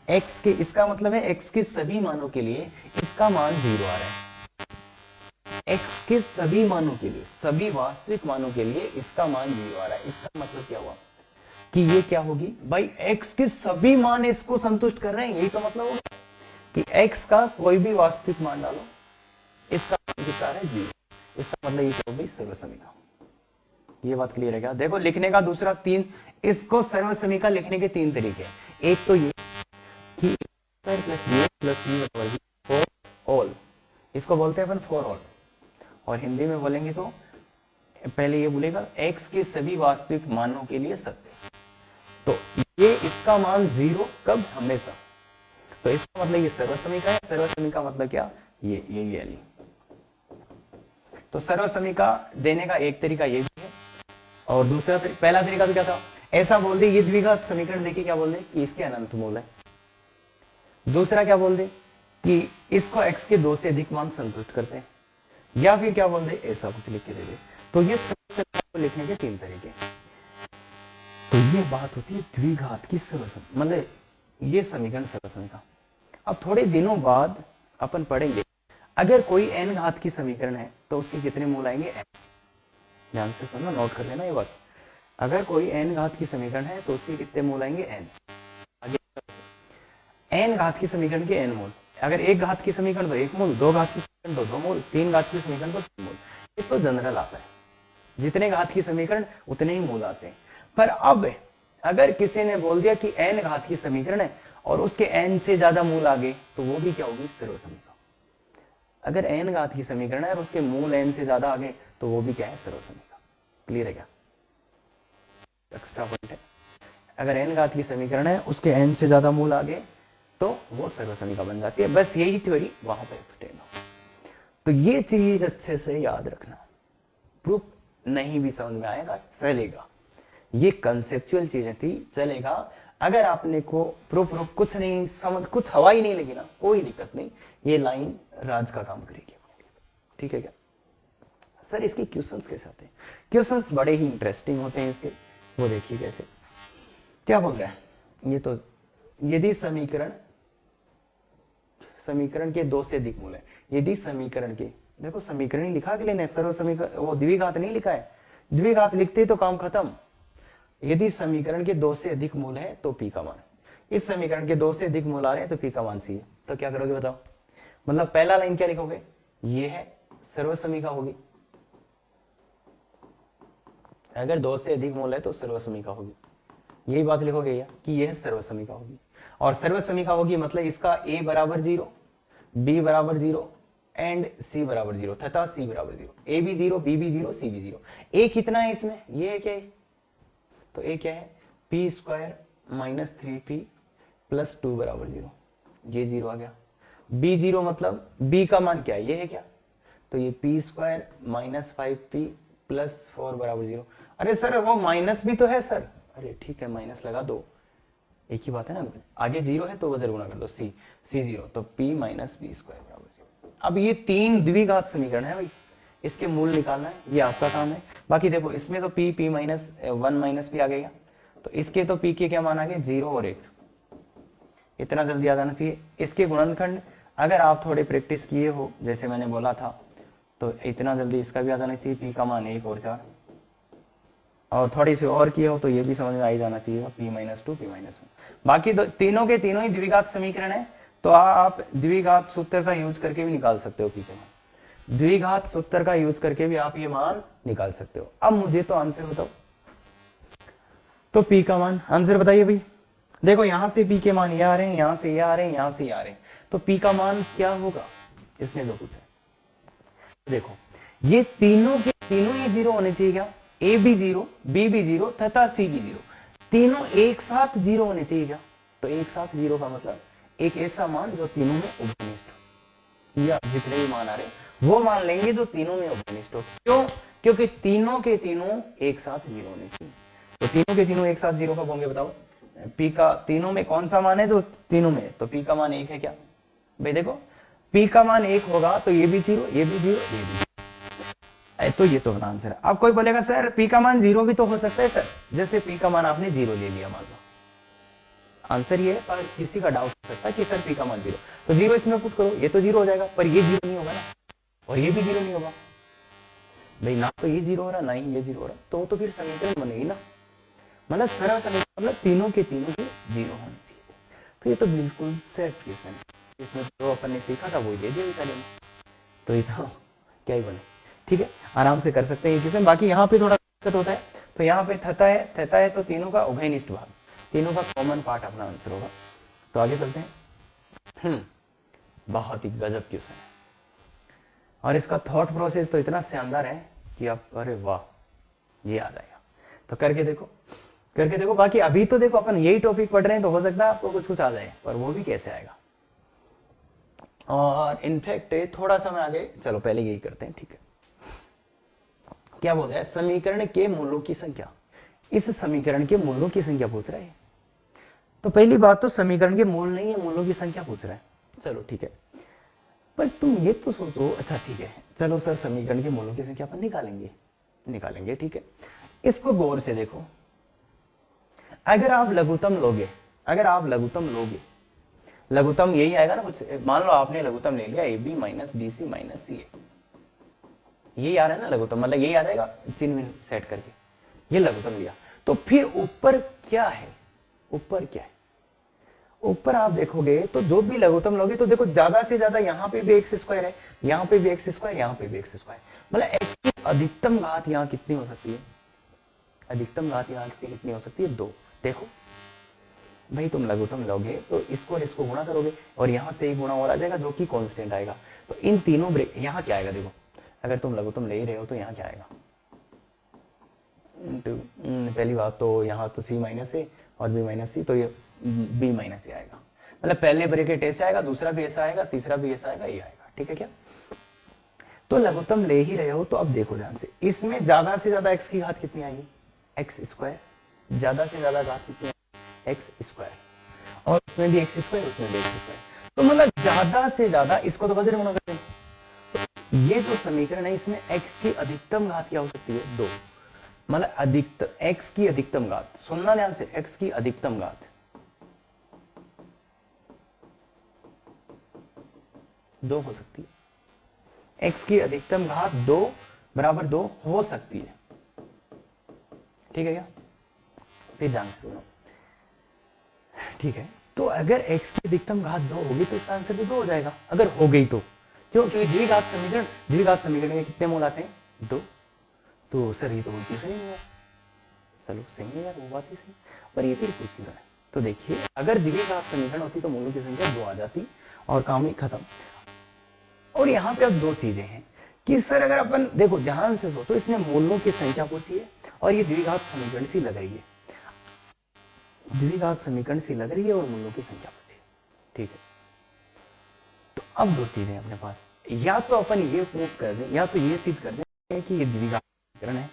x के, इसका मतलब है x के सभी मानों के लिए इसका मान 0 आ रहा है। x के सभी मानों के लिए, सभी वास्तविक मानों के लिए इसका मान 0 आ रहा है। इसका मतलब क्या हुआ कि ये क्या होगी भाई, x के सभी मान इसको संतुष्ट कर रहे हैं, यही तो मतलब होगा कि x का कोई भी वास्तविक मान डालो, इसका मान कितना है? 0। इसका मतलब ये क्या होगी? सर्वसमीका। ये बात क्लियर है क्या? देखो लिखने का दूसरा तीन, इसको सर्वसमीका लिखने के तीन तरीके हैं। एक तो ये कि plus bx plus c for all, इसको बोलते हैं अपन फॉर ऑल, और हिंदी में बोलेंगे तो पहले ये बोलेगा x के सभी वास्तविक मानों के लिए सत्य। तो ये इसका मान 0 कब? हमेशा। तो इसका मतलब ये सर्वसमीका है। सर्वसमीका मतलब क्या? ये वाली। तो सर्वसमीका देने का एक तरीका ये भी है, और दूसरा पहला तरीका तो क्या था? ऐसा बोल दे ये द्विघात समीकरण देखिए, क्या बोल दे कि इसके अनंत मूल है। दूसरा क्या बोल दे कि इसको x के दो से अधिक मान संतुष्ट करते हैं, या फिर क्या बोल दे ऐसा कुछ लिख के दे दे। तो ये सर्वसमीका को लिखने के तीन तरीके। तो ये बात होती है द्विघात की सर्वसमीका, मतलब ये समीकरण सर्वसमीका। अब थोड़े दिनों बाद अपन पढ़ेंगे अगर कोई n घात की समीकरण है तो उसके कितने मूल आएंगे? n। ध्यान से सुनना, नोट कर लेना ये बात। अगर कोई n घात की समीकरण है तो उसके कितने मूल आएंगे? n। आगे n घात की समीकरण के n मूल। अगर एक घात की समीकरण तो एक मूल, दो घात की समीकरण तो दो मूल, तीन घात की समीकरण तो तीन मूल। ये तो जनरल आता है, जितने घात की समीकरण उतने ही मूल आते हैं। पर अब अगर किसी ने बोल दिया कि n घात की समीकरण है और उसके n से ज्यादा मूल आगे, तो वो भी क्या होगी, सर्वसमीका। अगर n घात की समीकरण है और उसके मूल n से ज्यादा आगे, तो वो भी क्या है, सर्वसमीका। क्लियर है क्या? एक्स्ट्रा पॉइंट है, अगर n घात की समीकरण है उसके n से ज्यादा मूल आगे, तो वो सर्वसमीका बन जाती है। बस यही थ्योरी वहां पर एक्सटेंड हो। तो ये चीज अच्छे से याद रखना, प्रूफ नहीं भी समझ में आएगा चलेगा, ये कंसेप्चुअल चीजें थी, चलेगा। अगर आपने को प्रूफ कुछ नहीं समझ, कुछ हवा ही नहीं लगी ना, कोई दिक्कत नहीं, ये लाइन राज का काम करेगी। ठीक है क्या सर? इसके क्वेश्चंस कैसे आते हैं? क्वेश्चंस बड़े ही इंटरेस्टिंग होते हैं इसके, वो देखिए कैसे। क्या बोल रहा है ये, तो यदि समीकरण के दो से अधिक मूल है, यदि समीकरण के, देखो समीकरण ही लिखा के लेने, सर्व समीकरण, वो द्विघात नहीं लिखा है, द्विघात लिखते तो काम खत्म। यदि समीकरण के दो से अधिक मूल है तो पी का मान, इस समीकरण के दो से अधिक मूल आ रहे हैं तो पी का मान सी है। तो क्या करोगे बताओ? मतलब पहला लाइन क्या लिखोगे, ये है सर्व समीका होगी, अगर दो से अधिक मूल है तो सर्व समीका होगी, यही बात लिखोगे या कि यह सर्व समीका होगी। और सर्व समीका होगी मतलब इसका a बराबर 0, b बराबर 0 एंड c बराबर 0 तथा c बराबर 0, a भी 0, b भी 0, c भी 0। a कितना है इसमें, ये है क्या है, तो a क्या है, p square minus 3p plus 2 बराबर 0, ये 0 आ गया। b 0 मतलब b का मान क्या है, ये है क्या, तो ये p square minus 5p plus 4 बराबर 0। अरे सर वो माइनस भी तो है सर, अरे ठीक है माइनस लगा दो, एक ही बात है ना, आगे 0 है तो वो गुणा कर दो, c 0, तो p माइनस बी स्क्वायर बराबर 0। अब ये तीन द्विघात समीकरण है भाई, इसके मूल निकालना है, ये आपका काम है। बाकी देखो इसमें तो p माइनस 1 माइनस p आ गया, तो इसके तो p के क्या मान आ गए, 0 और 1, इतना जल्दी आ जाना चाहिए। इसके गुणनखंड अगर आप थोड़े प्रैक्टिस किए हो, जैसे मैंने बोला था, तो इतना जल्दी इसका भी आ जाना चाहिए, p का मान 1 और 4, और थोड़ी सी और किए हो तो ये भी समझ में आ ही जाना चाहिए, p माइनस 2 p माइनस 1। बाकी तीनों के तीनों ही द्विघात समीकरण है, तो आप द्विघात सूत्र का यूज करके भी निकाल सकते हो p के मान, द्विघात सूत्र का यूज करके भी आप ये मान निकाल सकते हो। अब मुझे तो आंसर बताओ, तो p का मान आंसर बताइए भाई। देखो यहां से p के मान ये आ रहे हैं, यहां से ये आ रहे हैं, यहां से ये आ रहे हैं, तो p का मान क्या होगा, इसने जो पूछा है। देखो ये तीनों के तीनों ही 0 होने चाहिए क्या, a भी 0, b भी 0 तथा c भी 0, तीनों एक साथ 0 होने चाहिए क्या, तो एक साथ 0 का मतलब एक ऐसा मान जो तीनों में उभयनिष्ठ हो, या जितने भी मान आ रहे वो मान लेंगे जो तीनों में उभयनिष्ठ हो। क्यों? क्योंकि तीनों के तीनों एक साथ 0 होने चाहिए, तो तीनों के तीनों एक साथ 0 कब होंगे बताओ, p का तीनों में कौन सा मान है जो तीनों में, तो p का मान 1 है क्या भाई, देखो p का मान 1 होगा तो ये भी 0, ये भी 0, ये भी 0, तो ये तो अपना आंसर है। अब कोई बोलेगा सर p का मान 0 भी तो हो सकता है सर, जैसे p का मान आपने 0 ले लिया मान लो, आंसर ये है, पर किसी का डाउट हो सकता है कि सर p का मान 0, तो 0 इसमें पुट करो, ये तो 0 हो जाएगा, पर ये 0 नहीं होगा ना, और ये भी 0 नहीं होगा भाई, ना तो ये 0 हो रहा ना ही ये 0 हो रहा, तो फिर समीकरण बनेगी ना, मतलब सरल समीकरण मतलब तीनों के 0 होने चाहिए। तो ये तो बिल्कुल सेट क्वेश्चन है, इसमें जो अपन ने सीखा था वो दे दिया बेचारे ने, तो ये तो क्या ही बने। ठीक है, आराम से कर सकते हैं ये क्वेश्चन। बाकी यहाँ पे थोड़ा दिक्कत होता है, तो यहाँ पे थता है तो तीनों का उभयनिष्ठ भाग, तीनों का कॉमन पार्ट अपना आंसर होगा। तो आगे चलते हैं। बहुत ही गजब क्वेश्चन है, और इसका थॉट प्रोसेस तो इतना शानदार है कि आप अरे वाह ये आ जाएगा, तो करके देखो। बाकी अभी तो देखो अपन यही टॉपिक पढ़ रहे हैं, तो हो सकता है आपको कुछ आ जाए, पर वो भी कैसे आएगा, और इनफैक्ट थोड़ा सा मैं आगे, चलो पहले यही करते हैं। ठीक है, क्या बोल रहा है, समीकरण के मूलों की संख्या, इस समीकरण के मूलों की संख्या पूछ रहा है। तो पहली बात तो समीकरण के मूल नहीं है, मूलों की संख्या पूछ रहा है, चलो ठीक है, पर तुम ये तो सोचो, अच्छा ठीक है चलो सर समीकरण के मूलों की संख्या अपन निकालेंगे, ठीक है। इसको गौर से देखो, अगर आप लघुत्तम लोगे, लघुत्तम यही आएगा ना कुछ, मान लो आपने लघुत्तम ले लिया A B minus B C minus C A, यही आ रहा है ना लघुत्तम, मतलब यही आ जाएगा चिन्ह सेट करके, ये लघुत्तम लिया। तो फिर ऊपर क्या है, ऊपर आप देखोगे तो जो भी लघुत्तम लोगे तो देखो ज्यादा से ज्यादा यहाँ पे भी एक्स स्क्वायर है, यहाँ पे भी एक्स स्क्वायर, यहाँ पे भी एक्स स्क्वायर, मतलब एक्स की अधिकतम घात यहाँ कितनी हो सकती है, अधिकतम घात यहाँ कितनी हो सकती है, 2। देखो भाई, तुम लघुत्तम लोगे तो इसको और इसको गुणा करोगे और यहाँ से ही गुणा और आ जाएगा जो कि कांस्टेंट आएगा। तो इन तीनों ब्रेक यहाँ क्या आएगा, देखो अगर तुम लघुत्तम ले ही रहे हो तो यहाँ क्या आएगा, पहली बात तो यहाँ तो c माइनस ए और b माइनस सी, तो ये b माइनस सी आएगा। मतलब पहले ब्रैकेट ऐसे आएगा, दूसरा भी ऐसा आएगा, तीसरा भी ऐसा आएगा, ये आएगा। ठीक है क्या? तो लघुत्तम ले ही रहे हो तो अब देखो ध्यान से, इसमें ज्यादा से ज्यादा x की घात कितनी आएगी, एक्स स्क्वायर। ज्यादा से ज्यादा घात कितनी आएगी, एक्स स्क्वायर। और उसमें भी एक्स स्क्वायर, उसमें भी एक्स स्क्वायर। तो मतलब ज्यादा से ज्यादा इसको तो वज्र गुणा कर दें। तो ये जो समीकरण है इसमें x की अधिकतम घात क्या हो सकती है, 2। मतलब अधिकतम x की अधिकतम घात, सुनना ध्यान से, x की अधिकतम घात 2 हो सकती है। x की अधिकतम घात 2 बराबर 2 हो सकती है। ठीक है क्या? फिर ध्यान से सुनो, ठीक है? तो अगर x की अधिकतम घात 2 होगी तो इसका आंसर भी 2 हो जाएगा, अगर हो गई तो। क्यों? क्योंकि द्विघात समीकरण में कितने मोल आते हैं, 2। तो सर ये तो बिल्कुल सही नहीं है। चलो सही है यार, वो बात ही सही, पर ये फिर कुछ क्यों है। तो देखिए, अगर द्विघात समीकरण होती तो मूलों की संख्या 2 आ जाती और काम ही खत्म। और यहाँ पे अब 2 चीजें हैं कि सर अगर अपन देखो ध्यान से सोचो, इसने मूलों की संख्या पूछी है और ये द्विघात समीकरण सी लग रही है, द्विघात समीकरण सी लग रही है और मूलों की संख्या पूछी है। ठीक है, तो अब 2 चीजें अपने पास, या तो अपन ये प्रूव कर दें या तो ये सिद्ध कर दें कि ये द्विघात समीकरण है,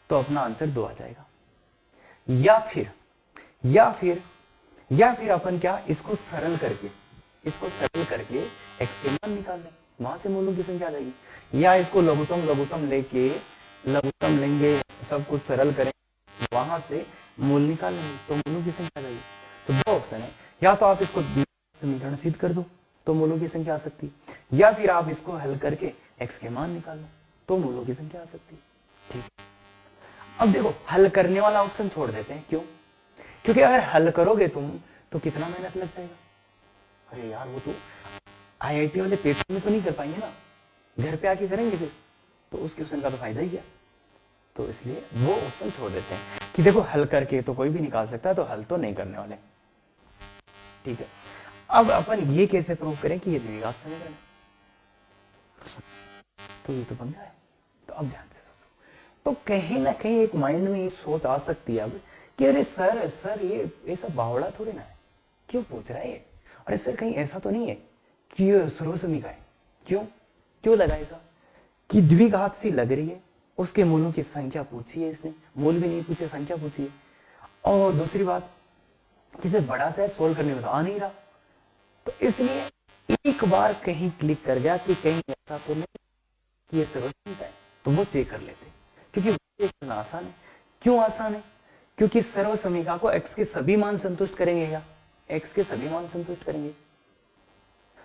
तो अपना आंसर 2 आ जाएगा। या फिर अपन क्या, इसको सरल करके x के मान निकाल लें, वहां से मूलों की संख्या आ जाएगी। या इसको लघुत्तम लेंगे, सब कुछ सरल करें, वहां से मूल निकाल लेंगे तो मूलों की संख्या आ जाएगी। तो 2 ऑप्शन है, या तो आप इसको समीकरण सिद्ध कर दो तो मूलों की संख्या आ सकती है, या फिर आप इसको हल करके x के मान निकाल लो तो मूलों की संख्या आ सकती है। ठीक है, अब देखो हल करने वाला ऑप्शन छोड़ देते हैं, क्यों? क्योंकि अगर हल करोगे तुम तो कितना मेहनत लग जाएगा। अरे यार, वो तो आईआईटी वाले पेपर में तो नहीं कर पाएंगे ना, घर पे आके करेंगे फिर, तो उस क्वेश्चन का तो फायदा ही क्या। तो इसलिए वो ऑप्शन छोड़ देते हैं कि देखो हल करके तो कोई भी निकाल सकता है, तो हल तो नहीं करने वाले। ठीक है, अब अपन ये कैसे प्रूव करें कि ये द्विघात समीकरण है, तो ये तो बन गया है। तो अब ध्यान से सोचो, तो कहीं ना कहीं एक माइंड में ये सोच आ सकती है अब कि अरे सर ये ऐसा बावड़ा थोड़ी ना है, क्यों पूछ रहा है ये। अरे सर कहीं ऐसा तो नहीं है कि ये सर्वसमीका है। क्यों लगा ऐसा कि द्विघात सी लग रही है, उसके मूलों की संख्या पूछी है इसने, मूल भी नहीं पूछे, संख्या पूछी है। और दूसरी बात, किसे बड़ा सा सोल्व करने में तो आ नहीं रहा, तो इसलिए एक बार कहीं क्लिक कर गया कि कहीं ऐसा तो नहीं कि ये सर्वसमीका है, तो वो चेक कर लेते, क्योंकि चेक करना आसान है। क्यों आसान है? क्योंकि सर्वसमीका को x के सभी मान संतुष्ट करेंगे, या x के सभी मान संतुष्ट करेंगे,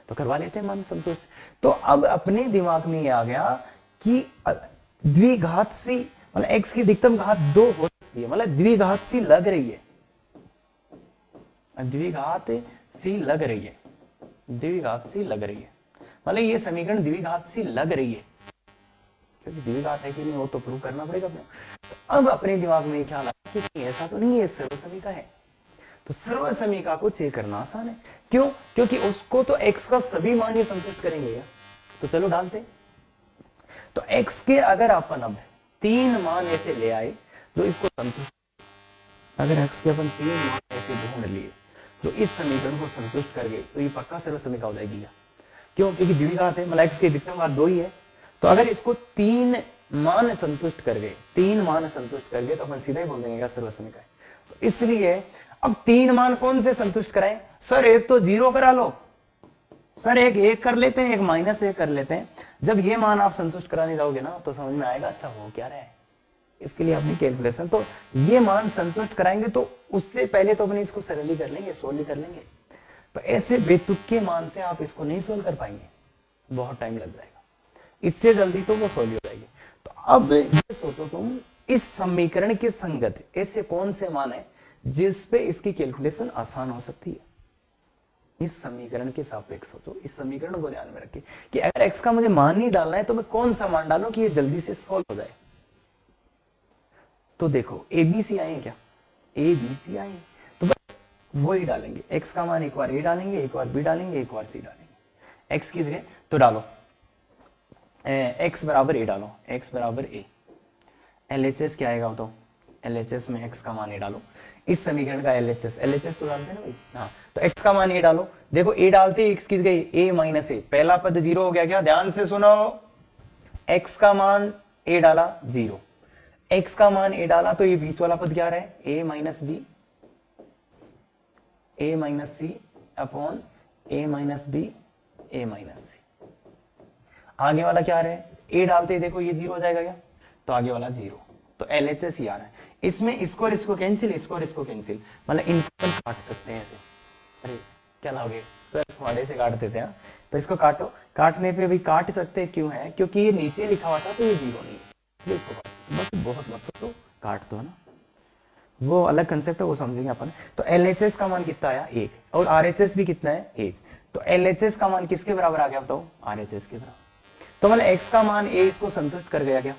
तो करवा लेते हैं मान संतुष्ट। तो अब अपने दिमाग में ये आ गया कि द्विघात सी, मतलब x की अधिकतम घात 2 हो सकती है, मतलब द्विघात सी लग रही है, द्विघात सी लग रही है, मतलब ये समीकरण द्विघात सी लग रही है, क्योंकि द्विघात है कि नहीं वो तो प्रूव करना पड़ेगा अपने। तो अब अपने दिमाग में ख्याल आया कि ऐसा तो नहीं है, सर्वसमीका है। तो सर्वसमीका को चेक करना आसान है, क्यों? क्योंकि उसको तो x का सभी मान ही संतुष्ट करेंगे या? तो चलो डालते। तो x के अगर अपन अब 3 मान ऐसे ले आए जो इसको संतुष्ट, अगर x के अपन 3 मान ऐसे ढूंढ लिए जो इस समीकरण को संतुष्ट कर गए, तो ये पक्का सर्वसमीका हो जाएगी क्या? क्यों? क्योंकि द्विघात है, मतलब x की अधिकतम घात 2 ही है। तो अगर इसको 3 मान संतुष्ट कर गए, तो अपन सीधा ही बोल देंगे क्या सर्वसमीका है। तो इसलिए अब 3 मान कौन से संतुष्ट कराएं? सर एक तो 0 करा लो, सर एक कर लेते हैं, एक -1 कर लेते हैं। जब ये मान आप संतुष्ट कराने जाओगे ना तो समझ में आएगा अच्छा हो क्या रहा है। इसके लिए अपनी कैलकुलेशन, तो ये मान संतुष्ट कराएंगे तो उससे पहले तो अपने इसको सरल ही कर लेंगे, सोल्व ही कर लेंगे। तो ऐसे बेतुके मान से आप इसको नहीं सोल्व कर पाएंगे, बहुत टाइम लग जाएगा। इससे जल्दी तो वो सोल्व हो जाएगी। तो अब ये सोचो तुम, इस समीकरण के संगत ऐसे कौन से मान है जिस पे इसकी कैलकुलेशन आसान हो सकती है। इस समीकरण के सापेक्ष सोचो, इस समीकरण को ध्यान में रखिए कि अगर x का मुझे मान ही डालना है तो मैं कौन सा मान डालूं कि ये जल्दी से सॉल्व हो जाए। तो देखो एबीसी आए क्या, ए बी सी आए, तो बस वही डालेंगे, x का मान एक बार ए डालेंगे, एक बार बी डालेंगे, एक बार सी डालेंगे। x की जगह तो डालो x बराबर ए डालो, x बराबर ए। LHS क्या आएगा बताओ, LHS में x का मान ए डालो, इस समीकरण का LHS तो डालते हैं ना भाई, हाँ तो x का मान ए डालो। देखो ए डालते x की जगह a माइनस ए, पहला पद जीरो हो गया क्या, ध्यान से सुनो, x का मान a डाला जीरो, x का मान a डाला तो ये बीच वाला पद क्या रहा है, a minus B, a minus C upon a minus B, a minus C. आगे वाला क्या रहा है, a डालते ही देखो ये जीरो हो जाएगा क्या, तो आगे वाला जीरो, तो LHS ही आ रहा है। इसमें इसको और इसको कैंसिल, इसको और इसको कैंसिल, मतलब इनको काट सकते हैं ऐसे। अरे क्या लाओगे सर, फाड़े से काट देते हैं, तो इसको काटो, काटने पे भी काट सकते हैं, क्यों है, क्योंकि ये नीचे लिखा हुआ था तो ये जीरो नहीं है, इसको काटो बस, बहुत मत सोचो, काट दो ना, वो अलग कंसेप्ट है, वो समझेंगे अपन। तो LHS का मान कितना आया, एक, और RHS भी कितना है, एक, तो LHS का मान किसके बराबर आ गया बताओ, RHS के बराबर। तो मतलब x का मान a इसको संतुष्ट कर गया क्या,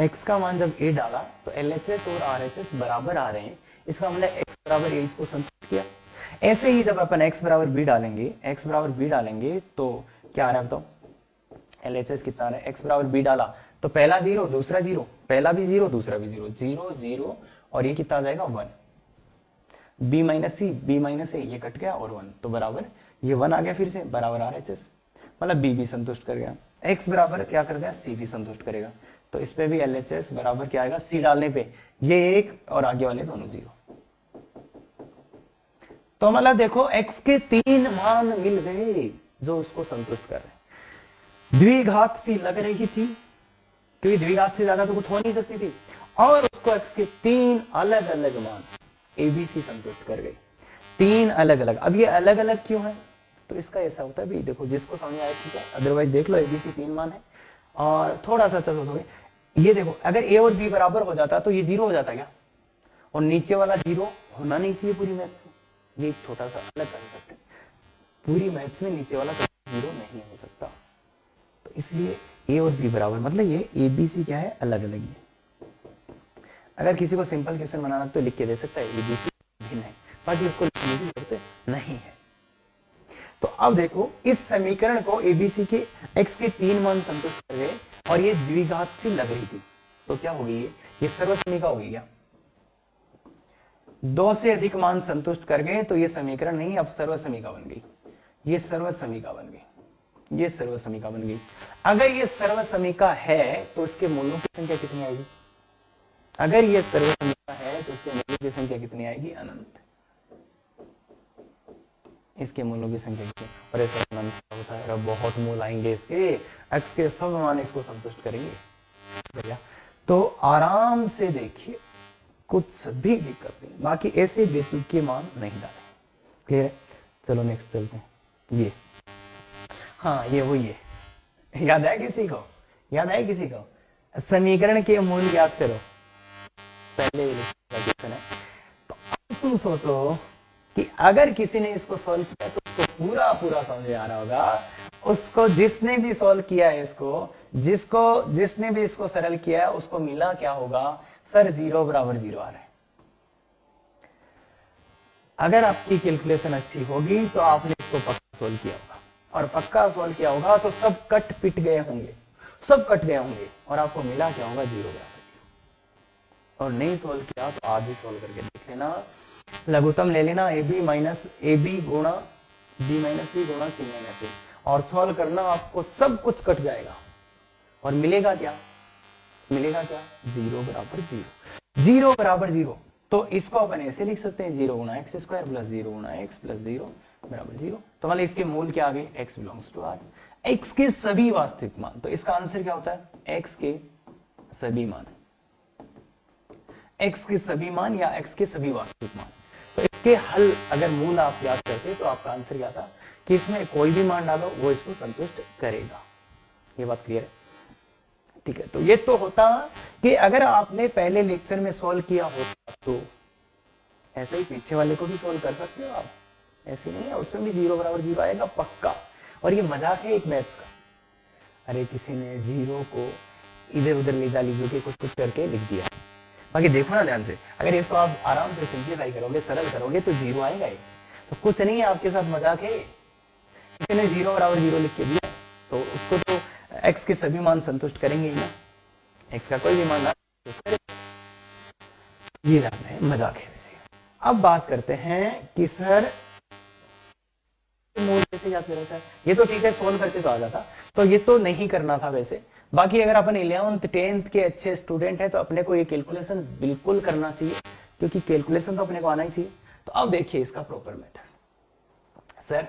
x का मान जब a डाला तो LHS और RHS बराबर आ रहे हैं, इसका मतलब x बराबर a इसको संतुष्ट किया। ऐसे ही जब अपन x बराबर b डालेंगे तो क्या आ रहा है बताओ, LHS कितना आ रहा है, x बराबर b डाला तो पहला जीरो दूसरा जीरो, पहला भी जीरो दूसरा भी जीरो, जीरो जीरो और ये कितना आ जाएगा 1, b minus C B minus A, ये कट गया और 1, तो बराबर ये 1 आ गया फिर से बराबर RHS, मतलब b भी संतुष्ट कर गया, x बराबर क्या कर गया, c भी संतुष्ट करेगा, तो इस पे भी LHS बराबर क्या आएगा, c डालने पे ये एक और आगे वाले दोनों जीरो। तो मतलब देखो x के 3 मान मिल गए जो उसको संतुष्ट कर रहे, द्विघात सी लग रही थी क्योंकि द्विघात से ज्यादा तो कुछ हो नहीं सकती थी, और उसको x के 3 अलग अलग मान ABC संतुष्ट कर गए, 3 अलग अलग। अब ये अलग अलग क्यों है, तो इसका ऐसा होता है भी, देखो जिसको समझ आया ठीक है, अदरवाइज देख लो ABC 3 मान है, और थोड़ा सा अच्छा सोचोगे, ये देखो अगर a और b बराबर हो जाता तो ये जीरो हो जाता क्या, और नीचे वाला जीरो होना नहीं चाहिए पूरी मैथ्स में, ये एक छोटा सा अलग कंसेप्ट है, पूरी मैथ्स में नीचे वाला जीरो नहीं हो सकता, तो इसलिए a और b बराबर, मतलब ये ABC क्या है, अलग अलग है। अगर किसी को सिंपल क्वेश्चन बनाना तो लिख के दे सकता है ABC भिन्न है, बाकी उसको लिखने की जरूरत नहीं है। तो अब देखो इस समीकरण को ABC के x के 3 मान संतुष्ट कर गए और ये द्विघात सी लग रही थी, तो क्या होगी, ये सर्वसमीका होगी क्या, 2 से अधिक मान संतुष्ट कर गए तो ये समीकरण नहीं, अब सर्वसमीका बन गई, ये सर्वसमीका बन गई, ये सर्वसमीका बन गई। अगर ये सर्वसमीका है तो इसके मूलों की संख्या कितनी आएगी, अगर ये सर्वसमीका है तो इसके मूलों की संख्या कितनी आएगी, अनंत, इसके मूलों की संख्या कितनी, और ऐसा अनंत होता है, बहुत मूल आएंगे इसके, x के सब मान इसको संतुष्ट करेंगे भैया, तो आराम से देखिए कुछ भी दिक्कत नहीं, बाकी ऐसे बेतुक के मान नहीं डाले, क्लियर है। चलो नेक्स्ट चलते हैं, ये हाँ ये वही है, याद है किसी को, याद है किसी को, समीकरण के मूल याद करो, पहले क्वेश्चन है, तो तुम सोचो कि अगर किसी ने इसको सॉल्व किया तो उसको पूरा पूरा समझ आ रहा होगा, उसको जिसने भी सॉल्व किया है इसको, जिसने भी इसको सरल किया है उसको मिला क्या होगा, सर 0 बराबर 0 आ रहा है। अगर आपकी कैलकुलेशन अच्छी होगी तो आपने इसको पक्का सॉल्व किया होगा, और पक्का सॉल्व किया होगा तो सब कट पिट गए होंगे, सब कट गए होंगे, और आपको मिला क्या होगा, 0 बराबर 0। और नहीं सॉल्व किया तो आज ही सॉल्व करके देख लेना, लघुत्तम ले लेना AB माइनस AB गुणा B माइनस C गुणा C माइनस A, और सॉल्व करना, आपको सब कुछ कट जाएगा और मिलेगा क्या, मिलेगा क्या, 0 बराबर 0, 0 बराबर 0। तो इसको अपन ऐसे लिख सकते हैं, 0 गुणा x स्क्वायर प्लस 0 गुणा x प्लस 0 बराबर 0, तो मतलब इसके मूल क्या आ गए, x belongs to R, x के सभी वास्तविक मान, तो इसका आंसर क्या होता है, x के सभी मान, x के सभी मान या x के सभी वास्तविक मान। तो इसके हल अगर मूल आप याद करते तो आपका आंसर क्या था, कि इसमें कोई भी मान डालो वो इसको संतुष्ट करेगा, ये बात क्लियर है, ठीक है। तो ये तो होता कि अगर आपने पहले लेक्चर में सॉल्व किया होता तो ऐसे ही पीछे वाले को भी सॉल्व कर सकते हो आप, ऐसे नहीं है, उसमें भी 0 बराबर 0 आएगा पक्का, और ये मजाक है एक मैथ्स का, अरे किसी ने 0 को इधर उधर ले जा लीजिए कुछ कुछ करके लिख दिया, बाकी देखो ना ध्यान से, अगर इसको आप आराम से सिंप्लीफाई करोगे, सरल करोगे तो जीरो आएगा ही। तो कुछ नहीं है, आपके साथ मजाक है, किसी ने जीरो बराबर जीरो लिख के दिया तो उसको तो एक्स के सभी मान संतुष्ट करेंगे ही ना, एक्स का कोई भी मान ये ध्यान है, मजाक है वैसे। अब बात करते हैं कि सर मूल कैसे याद करें सर, ये तो ठीक है सोल्व करके तो आ जाता, तो ये तो नहीं करना था वैसे। बाकी अगर अपन 11th 10th के अच्छे स्टूडेंट हैं तो अपने को ये कैलकुलेशन बिल्कुल करना चाहिए, क्योंकि कैलकुलेशन तो अपने को आना ही चाहिए। तो अब देखिए इसका प्रॉपर मेथड। सर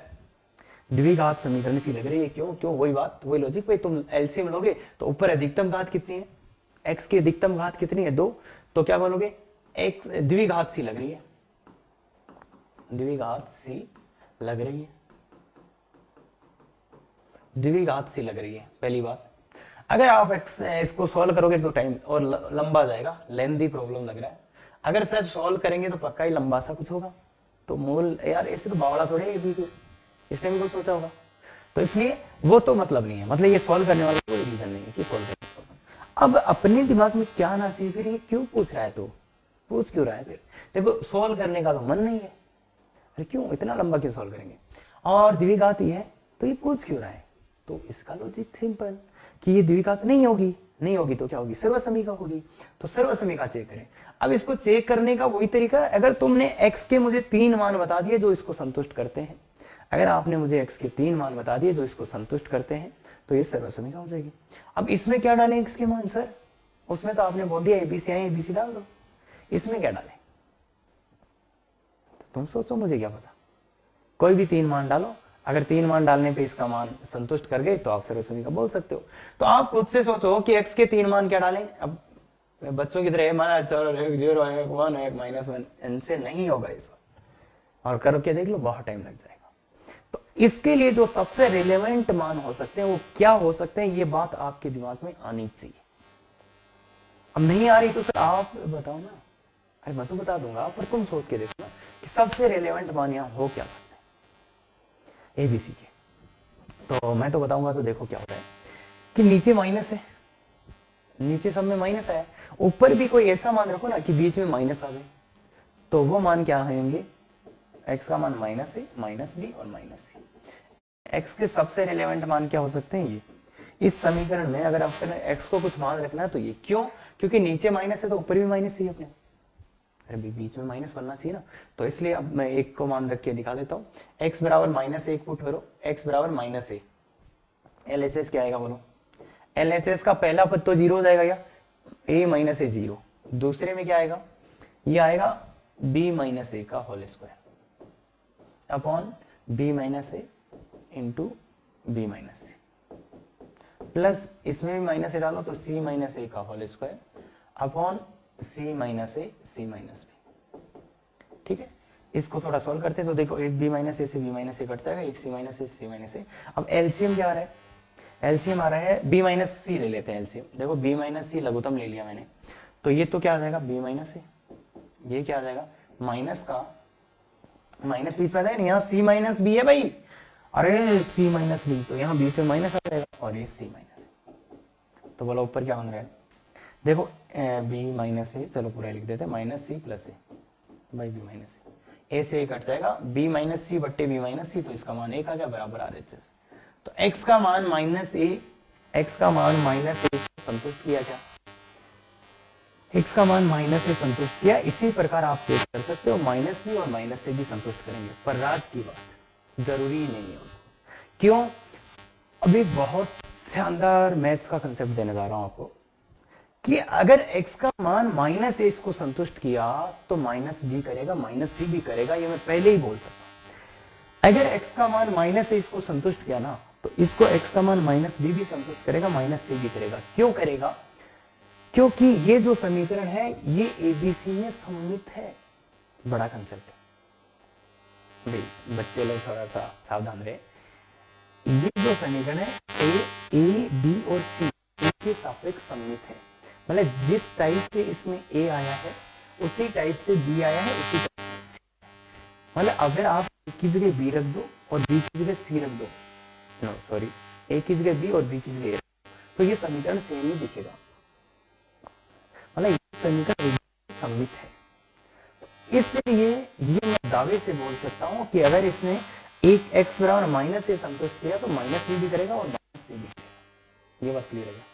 द्विघात समीकरण सी लग रही है, क्यों क्यों, वही बात, वही लॉजिक, भाई तुम एलसीएम लोगे तो ऊपर अधिकतम घात कितनी है, एक्स की अधिकतम घात कितनी है 2, तो क्या बोलोगे एक्स द्विघात सी लग रही है, द्विघात सी लग रही है, द्विघात सी लग रही है पहली बात। अगर आप इसको सॉल्व करोगे तो टाइम और लंबा जाएगा, लेंथी प्रॉब्लम लग रहा है। अगर सर सॉल्व करेंगे तो पक्का ही लंबा सा कुछ होगा, तो मूल यार ऐसे तो बावड़ा थोड़े है भी, इसने भी कुछ सोचा होगा, तो इसलिए वो तो मतलब नहीं है, मतलब ये सॉल्व करने वाला कोई रीजन नहीं है कि सॉल्व करने। अब अपने दिमाग में क्या आना चाहिए, फिर ये क्यों पूछ रहा है, तो पूछ क्यों रहा है फिर, देखो सॉल्व करने का तो मन नहीं है, अरे क्यों इतना लंबा क्यों सॉल्व करेंगे, और द्विघात ही है तो ये पूछ क्यों रहा है। तो इसका लॉजिक सिंपल कि ये द्विघात नहीं होगी, नहीं होगी तो क्या होगी, सर्वसमीका होगी, तो सर्वसमीका चेक करें। अब इसको चेक करने का वही तरीका, अगर तुमने x के मुझे 3 मान बता दिए जो इसको संतुष्ट करते हैं, अगर आपने मुझे x के 3 मान बता दिए जो इसको संतुष्ट करते हैं, तो ये सर्वसमीका हो जाएगी। अब इसमें क्या डालें x के मान सर, उसमें तो आपने बोल दिया एबीसी आई एबीसी डाल दो, इसमें क्या डालें, तो तुम सोचो, मुझे क्या पता, कोई भी 3 मान डालो, अगर 3 मान डालने पे इसका मान संतुष्ट कर गए तो आप सर्वसमीका बोल सकते हो। तो आप खुद से सोचो कि x के 3 मान क्या डालें, अब बच्चों की तरह माना चलो 1 0 1 1 1 -1 इनसे नहीं होगा इस बार, और करके देख लो बहुत टाइम लग जाएगा। तो इसके लिए जो सबसे रिलेवेंट मान हो सकते हैं वो क्या हो सकते हैं, ये बात आपके दिमाग में आनी चाहिए। अब नहीं आ रही तो सर आप बताओ ना, अरे मैं तो बता दूंगा पर तुम सोच के देखो ना कि सबसे रिलेवेंट मान यहां हो क्या सकते हैं एबीसी के। तो मैं तो बताऊंगा, तो देखो क्या होता है कि नीचे माइनस है, नीचे सब में माइनस आया, ऊपर भी कोई ऐसा मान रखो ना कि बीच में माइनस आ गए, तो वो मान क्या होंगे, एक्स का मान माइनस ए माइनस बी और माइनस सी। एक्स के सबसे रिलेवेंट मान क्या हो सकते हैं ये, इस समीकरण में अगर आपको एक्स को कुछ मान रखना है तो ये, क्यों, क्योंकि नीचे माइनस है तो ऊपर भी माइनस ही अपने, अरे बीच में माइनस बनना चाहिए ना, तो इसलिए अब मैं एक को मान रख के दिखा देता हूँ। एक्स बराबर माइनस एक पुट करो, एक्स बराबर माइनस ए, एलएचएस क्या आएगा बोलो, एलएचएस का पहला पद तो जीरो हो जाएगा क्या, ए माइनस ए जीरो, दूसरे में क्या आएगा, ये आएगा बी माइनस ए का whole square upon B minus A into B minus A, plus इसमें भी माइनस ए डालो तो सी माइनस ए का होल स्क्वायर अपॉन सी माइनस ए सी माइनस बी। ठीक है, इसको थोड़ा सॉल्व करते हैं तो देखो एक बी माइनस ए से बी माइनस ए कट जाएगा, एक सी माइनस ए से सी माइनस ए। अब एलसीएम क्या आ रहा है, एलसीएम आ रहा है बी माइनस सी ले लेते हैं एलसीएम, देखो बी माइनस सी लघुत्तम ले लिया मैंने, तो ये तो क्या आ जाएगा बी माइनस ए, ये क्या आ जाएगा माइनस का माइनस बीच में आ जाएगा, यहाँ सी माइनस बी है भाई, अरे सी माइनस बी, तो यहाँ बीच में माइनस आ जाएगा और ये सी माइनस, तो बोला ऊपर क्या बन रहा है, देखो बी माइनस ए, चलो पूरा लिख देते हैं minus C plus A by B minus C, A से ए कट जाएगा, बी माइनस सी बट्टे बी माइनस सी, तो इसका मान एक आ गया बराबर आर एच एस। तो x का मान माइनस ए, एक्स का मान माइनस ए संतुष्ट किया क्या, x का मान माइनस से संतुष्ट किया। इसी प्रकार आप चेक कर सकते हो माइनस बी और माइनस से भी संतुष्ट करेंगे, पर राज की बात जरूरी नहीं है, क्यों, अभी बहुत शानदार मैथ्स का कंसेप्ट देने जा रहा हूं आपको कि अगर x का मान माइनस ए इसको संतुष्ट किया तो माइनस बी करेगा, माइनस सी भी करेगा, ये मैं पहले ही बोल सकता हूं। अगर x का मान माइनस ए इसको संतुष्ट किया ना तो इसको x का मान माइनस बी भी संतुष्ट करेगा, माइनस सी भी करेगा। क्यों करेगा, क्योंकि ये जो समीकरण है ये एबीसी में सम्मित है, बड़ा कंसेप्ट है भाई, बच्चे लोग थोड़ा सा सावधान रहे। ये जो समीकरण है ए बी और सी के सापेक्ष सम्मित है, मतलब जिस टाइप से इसमें ए आया है उसी टाइप से बी आया है, उसी टाइप से, मतलब अगर आप ए की जगह बी रख दो और बी की जगह सी रख दो, नो सॉरी, ए की जगह बी और बी की जगह ए, तो ये समीकरण सेम ही दिखेगा, मतलब ये समीकरण सममित है। इसलिए ये मैं दावे से बोल सकता हूं कि अगर इसने एक x बराबर माइनस से संतुष्ट किया तो माइनस भी करेगा और माइनस से भी करेगा। ये बात क्लियर है।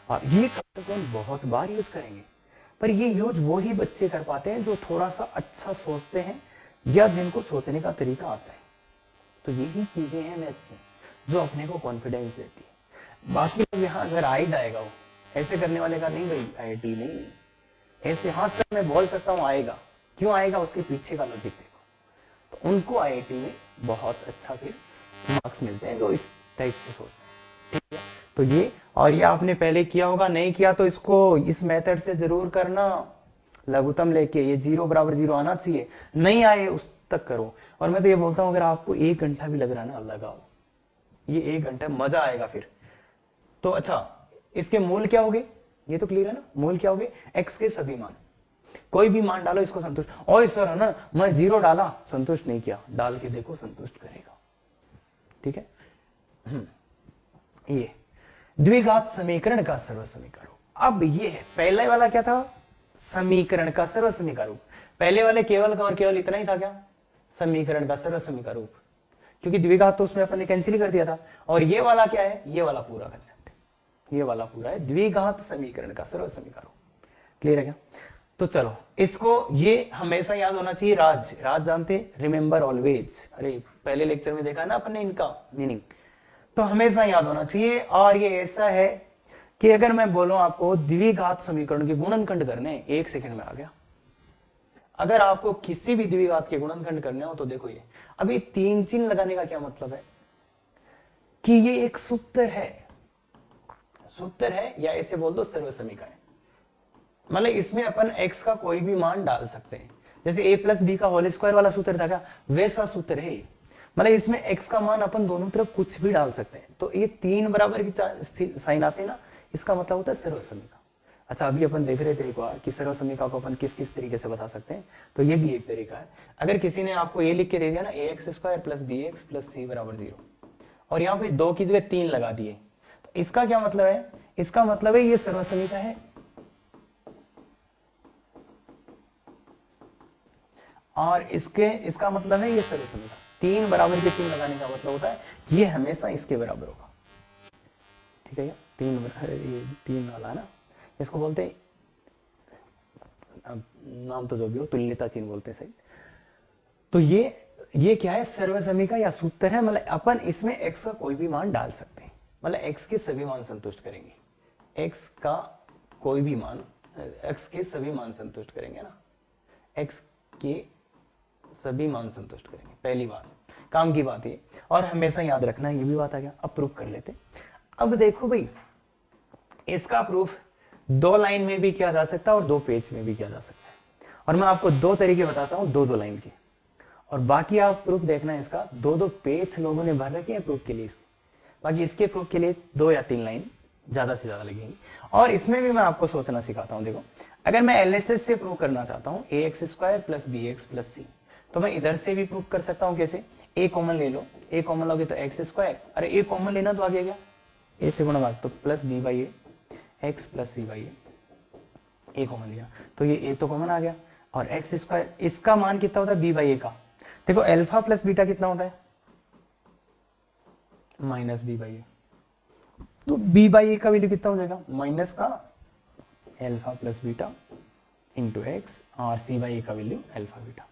हाँ, ये कंसेप्ट बहुत बार यूज करेंगे, पर ये यूज वो ही बच्चे कर पाते हैं जो थोड़ा सा अच्छा सोचते हैं या जिनको सोचने का तरीका आता है। तो यही चीजें हैं मैथ्स में जो अपने को कॉन्फिडेंस देती है। बाकी लोग यहाँ अगर आ ही जाएगा, वो ऐसे करने वाले का नहीं भाई, आईआईटी नहीं ऐसे। हाँ सर मैं बोल सकता हूँ आएगा, क्यों आएगा उसके पीछे का लॉजिक देखो, तो उनको आईआईटी में बहुत अच्छा फिर मार्क्स मिलते हैं जो इस टाइप से सोचते हैं। ठीक है, तो ये, और ये आपने पहले किया होगा, नहीं किया तो इसको इस मेथड से जरूर करना, लघुत्तम लेके ये 0 बराबर 0 आना चाहिए, नहीं आए उस तक करो। और मैं तो ये बोलता हूँ अगर आपको 1 घंटा भी लग रहा है ना, लगाओ, ये 1 घंटा मजा आएगा फिर तो। अच्छा, इसके मूल क्या होंगे, ये तो क्लियर है ना, मूल क्या होंगे, x के सभी मान, कोई भी मान डालो इसको संतुष्ट। ओए सर है ना, मैं 0 डाला संतुष्ट नहीं किया, डाल के देखो संतुष्ट करेगा। ठीक है, ये द्विघात समीकरण का सर्वसमीकरण रूप। अब ये है, पहले वाला क्या था, समीकरण का सर्वसमीकरण रूप। पहले वाले केवल का और केवल इतना ही था क्या, समीकरण का सर्वसमीकरण रूप, क्योंकि द्विघात तो उसमें अपन ने कैंसिल कर दिया था। और ये वाला क्या है, ये वाला पूरा कंसेप्ट है, ये वाला पूरा है द्विघात समीकरण का सर्वसमीकरण रूप। क्लियर है क्या? तो चलो इसको, ये हमेशा याद होना चाहिए। राज, राज जानते, रिमेंबर ऑलवेज, अरे पहले लेक्चर में देखा ना अपने इनका मीनिंग, तो हमेशा याद होना चाहिए। और ये ऐसा है कि अगर मैं बोलूं आपको द्विघात समीकरण के गुणनखंड करने, 1 सेकंड में आ गया। अगर आपको किसी भी द्विघात के गुणनखंड करने हो तो देखो ये, अभी 3 चिन्ह लगाने का क्या मतलब है कि ये एक सूत्र है, सूत्र है, या ऐसे बोल दो सर्वसमीकरण। मतलब इसमें अपन x का कोई भी मान डाल सकते हैं, जैसे a प्लस बी का होल स्क्वायर वाला सूत्र था क्या, वैसा सूत्र है। मतलब इसमें x का मान अपन दोनों तरफ कुछ भी डाल सकते हैं। तो ये 3 बराबर की साइन आते हैं ना, इसका मतलब होता है सर्वसमीकरण। अच्छा, अभी अपन देख रहे थे एक बार कि सर्वसमीकरण को अपन किस किस तरीके से बता सकते हैं, तो ये भी एक तरीका है। अगर किसी ने आपको ये लिख के दे दिया ना, ax square plus B x plus C बराबर 0, और यहाँ पे 2 की जगह 3 लगा दिए, तो इसका क्या मतलब है, इसका मतलब है ये सर्वसमीकरण है। और इसका मतलब है ये सर्वसमीकरण। 3 बराबर के चिन्ह लगाने का मतलब होता है ये हमेशा इसके बराबर होगा। ठीक है, ये 3 वाला है ना, इसको बोलते हैं, नाम तो जो भी हो, तुल्यता चिन्ह बोलते हैं सही। तो ये क्या है, सर्वसमीकरण या सूत्र है। मतलब अपन इसमें x का कोई भी मान डाल सकते हैं, मतलब x के सभी मान संतुष्ट करेंगे, x का कोई भी मान, x के सभी मान संतुष्ट करेंगे ना, x के सभी मान संतुष्ट करेंगे, पहली बात काम की बात है। और हमेशा याद रखना, ये भी बात आ गया। अब प्रूफ कर लेते। अब देखो भाई, इसका प्रूफ 2 लाइन में भी किया जा सकता है और 2 पेज में भी किया जा सकता है। और मैं आपको 2 तरीके बताता हूँ, 2 लाइन के, और बाकी आप प्रूफ देखना है इसका। 2 पेज लोगों ने भर रखे हैं प्रूफ के लिए, बाकी इसके प्रूफ के लिए 2 या 3 लाइन ज्यादा से ज्यादा लगेंगी। और इसमें भी मैं आपको सोचना सिखाता हूँ। देखो, अगर मैं LHS से प्रूव करना चाहता हूँ ax square plus B x plus C, तो मैं इधर से भी प्रूव कर सकता हूँ। कैसे, a कॉमन ले लो, a कॉमन लोगे तो एक्स स्क्वायर, अरे a कॉमन लेना तो आगे गया, a से गुणा भाग तो plus B by a x plus c by a common लिया तो ये a तो कॉमन आ गया, और एक्स स्क्वायर, इसका मान कितना होता है b बाई ए का। देखो अल्फा प्लस बीटा कितना होता है, माइनस बी बाई ए, तो b बाई ए का वैल्यू कितना हो जाएगा, माइनस का alpha plus beta into x, और c बाई ए का वैल्यू अल्फा बीटा।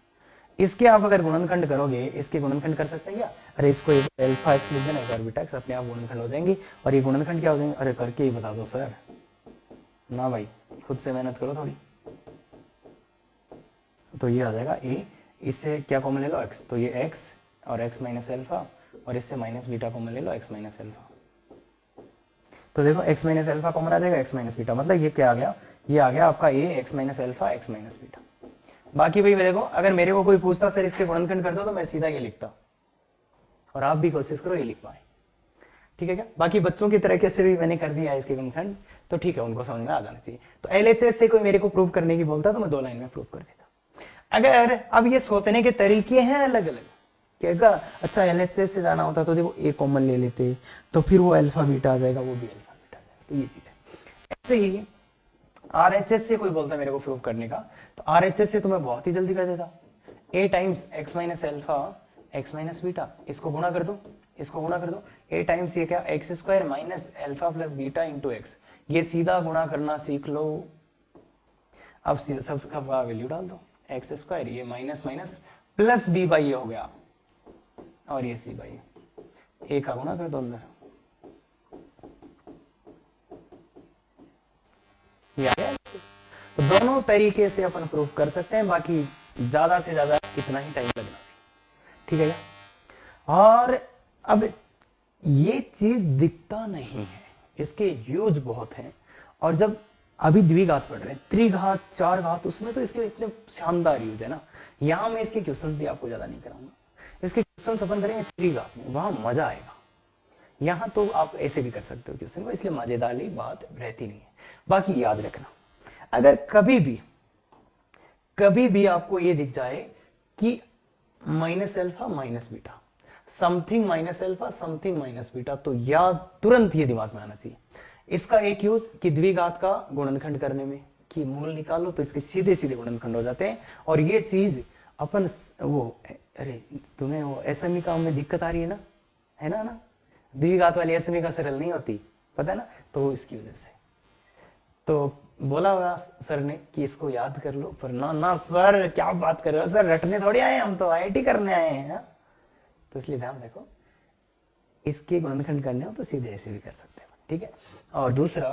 इसके आप अगर गुणनखंड करोगे, इसके गुणनखंड कर सकते हैं क्या, अरे इसको एक अल्फा एक्स लिख देना, एक बार बीटा एक्स, अपने आप गुणनखंड हो जाएंगे। और ये गुणनखंड क्या हो जाएंगे, अरे करके ही बता दो सर, ना भाई खुद से मेहनत करो थोड़ी। तो ये आ जाएगा a, इससे क्या कॉमन ले लो x, तो ये x और x माइनस अल्फा, और इससे माइनस बीटा कॉमन ले लो, x माइनस अल्फा। तो देखो x माइनस अल्फा कॉमन आ जाएगा, x माइनस बीटा, मतलब ये क्या आ गया, ये आ गया आपका a x minus alpha x minus beta. बाकी भाई देखो, अगर मेरे को कोई पूछता सर इसके गुणनखंड कर दो, तो मैं सीधा ये लिखता, और आप भी कोशिश करो ये लिख पाए। ठीक है क्या, बाकी बच्चों की तरीके से भी मैंने कर दिया है इसके गुणनखंड, तो ठीक है, उनको समझ में आ जाना चाहिए। तो LHS से कोई मेरे को प्रूव करने की बोलता तो मैं 2 लाइन में प्रूव कर देता। अगर अब ये सोचने के तरीके हैं अलग अलग, क्या अच्छा LHS से जाना होता तो देखो a कॉमन ले लेते, तो फिर वो अल्फा बीटा आ जाएगा, वो भी अल्फा बीटा आ जाएगा, तो ये चीज है। ऐसे ही आरएचएस से कोई बोलता मेरे को प्रूव करने का, तो आरएचएस से तो मैं बहुत ही जल्दी कर देता। A times x minus alpha x minus beta, इसको गुणा कर दो, इसको गुणा कर दो। ए टाइम्स ये क्या, x square minus alpha plus beta into x, ये सीधा गुणा करना सीख लो। अब सबका वैल्यू डाल दो, एक्स स्क्वायर ये minus minus plus B by A हो गया, और ये सी बाई ए का गुणा कर दो अंदर, ये आ गया। तो दोनों तरीके से अपन प्रूफ कर सकते हैं, बाकी ज्यादा से ज्यादा इतना ही टाइम लगना चाहिए, ठीक है क्या। और अब ये चीज दिखता नहीं है, इसके यूज बहुत हैं, और जब अभी द्विघात पढ़ रहे हैं, त्रिघात चार घात, उसमें तो इसके इतने शानदार यूज है ना। यहां मैं इसके क्वेश्चन भी आपको ज्यादा नहीं कराऊंगा, इसके क्वेश्चन अपन करेंगे त्रिघात में, वहां मजा आएगा। यहां तो आप ऐसे भी कर सकते हो क्वेश्चन को, इसलिए मजेदार बात रहती नहीं है। बाकी याद रखना, अगर कभी भी आपको ये दिख जाए कि minus alpha minus beta, something minus alpha something minus beta, तो याद तुरंत ये दिमाग में आना चाहिए। इसका एक यूज कि द्विघात का गुणनखंड करने में, कि मूल निकालो तो इसके सीधे सीधे गुणनखंड हो जाते हैं। और ये चीज अपन वो, अरे तुम्हें वो समीकरण में दिक्कत आ रही है ना, है ना, द्विघात वाली समीकरण सरल नहीं होती, पता है ना, तो इसकी वजह से तो बोला होगा सर ने कि इसको याद कर लो, पर ना सर क्या बात कर रहे हो सर, रटने थोड़ी आए, हम तो आईआईटी करने आए हैं। तो इसलिए ध्यान रखो, इसके गुणनखंड करने हो तो सीधे ऐसे भी कर सकते हैं, ठीक है। और दूसरा,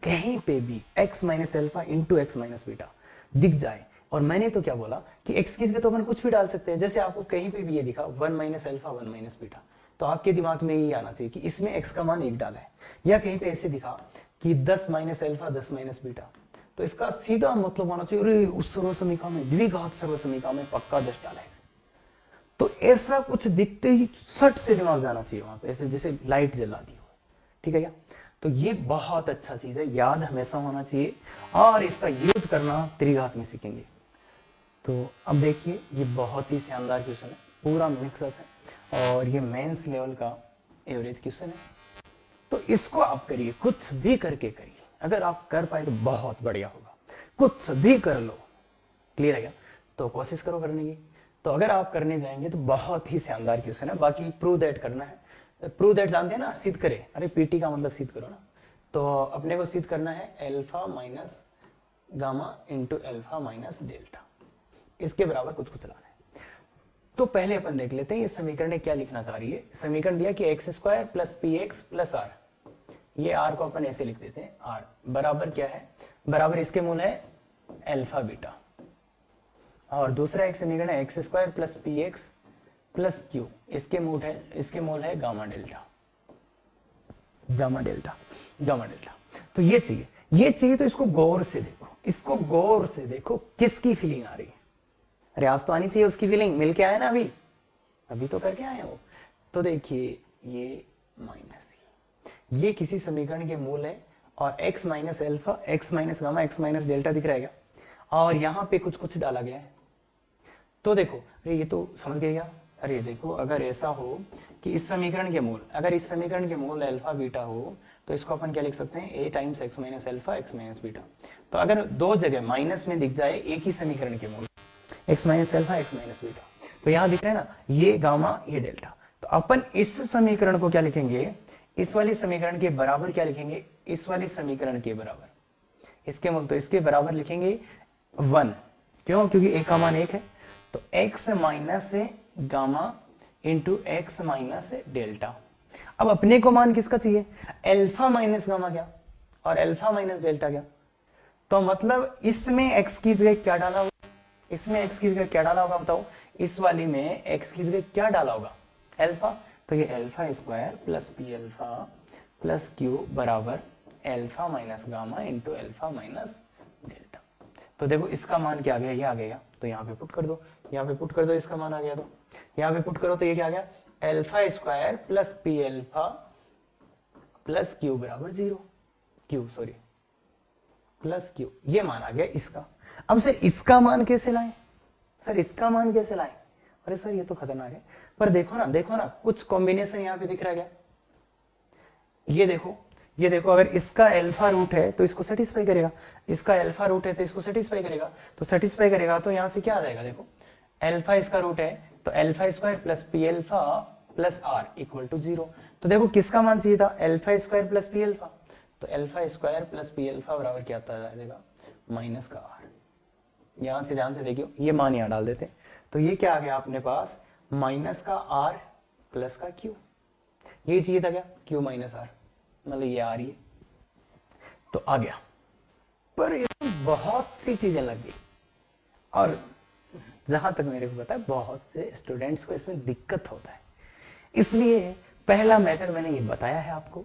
कहीं पे भी x minus alpha into x minus beta दिख जाए, और मैंने तो क्या बोला कि x की जगह तो अपन कुछ भी डाल सकते हैं। जैसे आपको कहीं पे भी ये दिखा 1 माइनस एल्फा 1 माइनस बीटा, तो आपके दिमाग में ये आना चाहिए कि इसमें x का मान 1 डाला है। या कहीं पे ऐसे दिखा कि 10 माइनस एल्फा 10 माइनस बीटा, तो इसका सीधा मतलब होना चाहिए, अरे उस सर्वसमीकरण में, द्विघात सर्वसमीकरण में पक्का 10 डाला है। तो ऐसा कुछ दिखते ही सट से दिमाग जाना चाहिए वहां पे, ऐसे जैसे लाइट जला दी हो, ठीक है क्या। तो ये बहुत अच्छा चीज है, याद हमेशा होना चाहिए, और इसका यूज करना त्रिघात में सीखेंगे। तो अब देखिए, ये बहुत ही शानदार क्वेश्चन है, पूरा मिक्सअप है, और ये मेंस लेवल का एवरेज क्वेश्चन है। तो इसको आप करिए, कुछ भी करके करिए, अगर आप कर पाए तो बहुत बढ़िया होगा, कुछ भी कर लो, क्लियर है क्या। तो कोशिश करो करने की। तो अगर आप करने जाएंगे तो बहुत ही शानदार क्वेश्चन है। बाकी प्रूव दैट करना है, प्रूव दैट जानते हैं ना, सिद्ध करे, अरे पीटी का मतलब सिद्ध करो ना। तो अपने को सिद्ध करना है alpha minus gamma into alpha minus delta, इसके बराबर कुछ लाना है। तो पहले अपन देख लेते हैं ये समीकरण क्या लिखना चाह रही है। समीकरण दिया कि x square plus p x plus r, ये आर को अपन ऐसे लिख देते हैं, आर बराबर क्या है, बराबर इसके मूल है एल्फा बीटा, और दूसरा एक समीकरण है x square plus p x plus Q, इसके मूल है gamma delta, gamma delta, gamma delta. तो ये चाहिए तो इसको गौर से देखो, इसको गौर से देखो, किसकी फीलिंग आ रही है। अरे आज तो आनी चाहिए उसकी फीलिंग, मिल के आए ना, अभी तो करके आए वो। तो देखिए ये माइनस, ये किसी समीकरण के मूल है, और x minus alpha x minus gamma x minus delta दिख रहा है, और यहाँ पे कुछ डाला गया है। तो देखो, अरे ये तो समझ गए क्या, अरे देखो, अगर ऐसा हो कि इस समीकरण के मूल, अगर इस समीकरण के मूल अल्फा बीटा हो, तो इसको अपन क्या लिख सकते हैं, a times x minus alpha x minus beta. तो अगर दो जगह माइनस में दिख जाए एक ही समीकरण के मूल, x minus alpha x minus beta, तो यहाँ दिख रहा है ना, ये गामा ये डेल्टा। तो अपन इस समीकरण को क्या लिखेंगे, इस वाली समीकरण के बराबर क्या लिखेंगे, इस वाली समीकरण के बराबर, इसके मूल तो इसके बराबर लिखेंगे 1, क्यों, क्योंकि a का मान 1 है। तो x minus gamma into x minus delta. अब अपने को मान किसका चाहिए, एल्फा माइनस गामा क्या, और एल्फा माइनस डेल्टा क्या। तो मतलब इसमें x की जगह क्या डाला होगा, इसमें x की जगह क्या डाला होगा बताओ, इस वाली में x की जगह क्या डाला होगा, एल्फा। तो ये alpha square plus P alpha plus Q बराबर alpha minus gamma into alpha minus delta. तो देखो इसका मान क्या आ गया, ये आ गया, तो यहाँ पे पुट कर दो, यहाँ पे पुट कर दो, इसका मान आ गया, तो यहाँ पे पुट करो तो ये क्या आ गया, alpha square plus P alpha plus Q बराबर 0, क्यू सॉरी प्लस क्यू, ये मान आ गया इसका। अब सर इसका मान कैसे लाए, सर इसका मान कैसे लाए, अरे सर ये तो खतरनाक है, पर देखो ना कुछ कॉम्बिनेशन यहाँ पे दिख रहा है क्या, ये देखो ये देखो अगर इसका अल्फा रूट है तो इसको सेटिस्फाई करेगा, इसका अल्फा रूट है तो इसको सेटिस्फाई करेगा, तो सेटिस्फाई करेगा तो यहाँ से क्या आ जाएगा, देखो अल्फा इसका रूट है तो alpha square plus p alpha plus r equal to 0। तो देखो किसका मान चाहिए था, alpha square plus p alpha, तो alpha square plus p alpha बराबर क्या आता जाएगा, माइनस का आर। यहां से ध्यान से देखियो ये मान यहां डाल देते, तो ये क्या आ गया अपने पास, माइनस का आर प्लस का क्यू। ये चाहिए था क्या, क्यू माइनस आर, मतलब ये आ रही है तो आ गया। पर ये तो बहुत सी चीजें लग गई, और जहां तक मेरे को पता है बहुत से स्टूडेंट्स को इसमें दिक्कत होता है, इसलिए पहला मेथड मैंने ये बताया है आपको।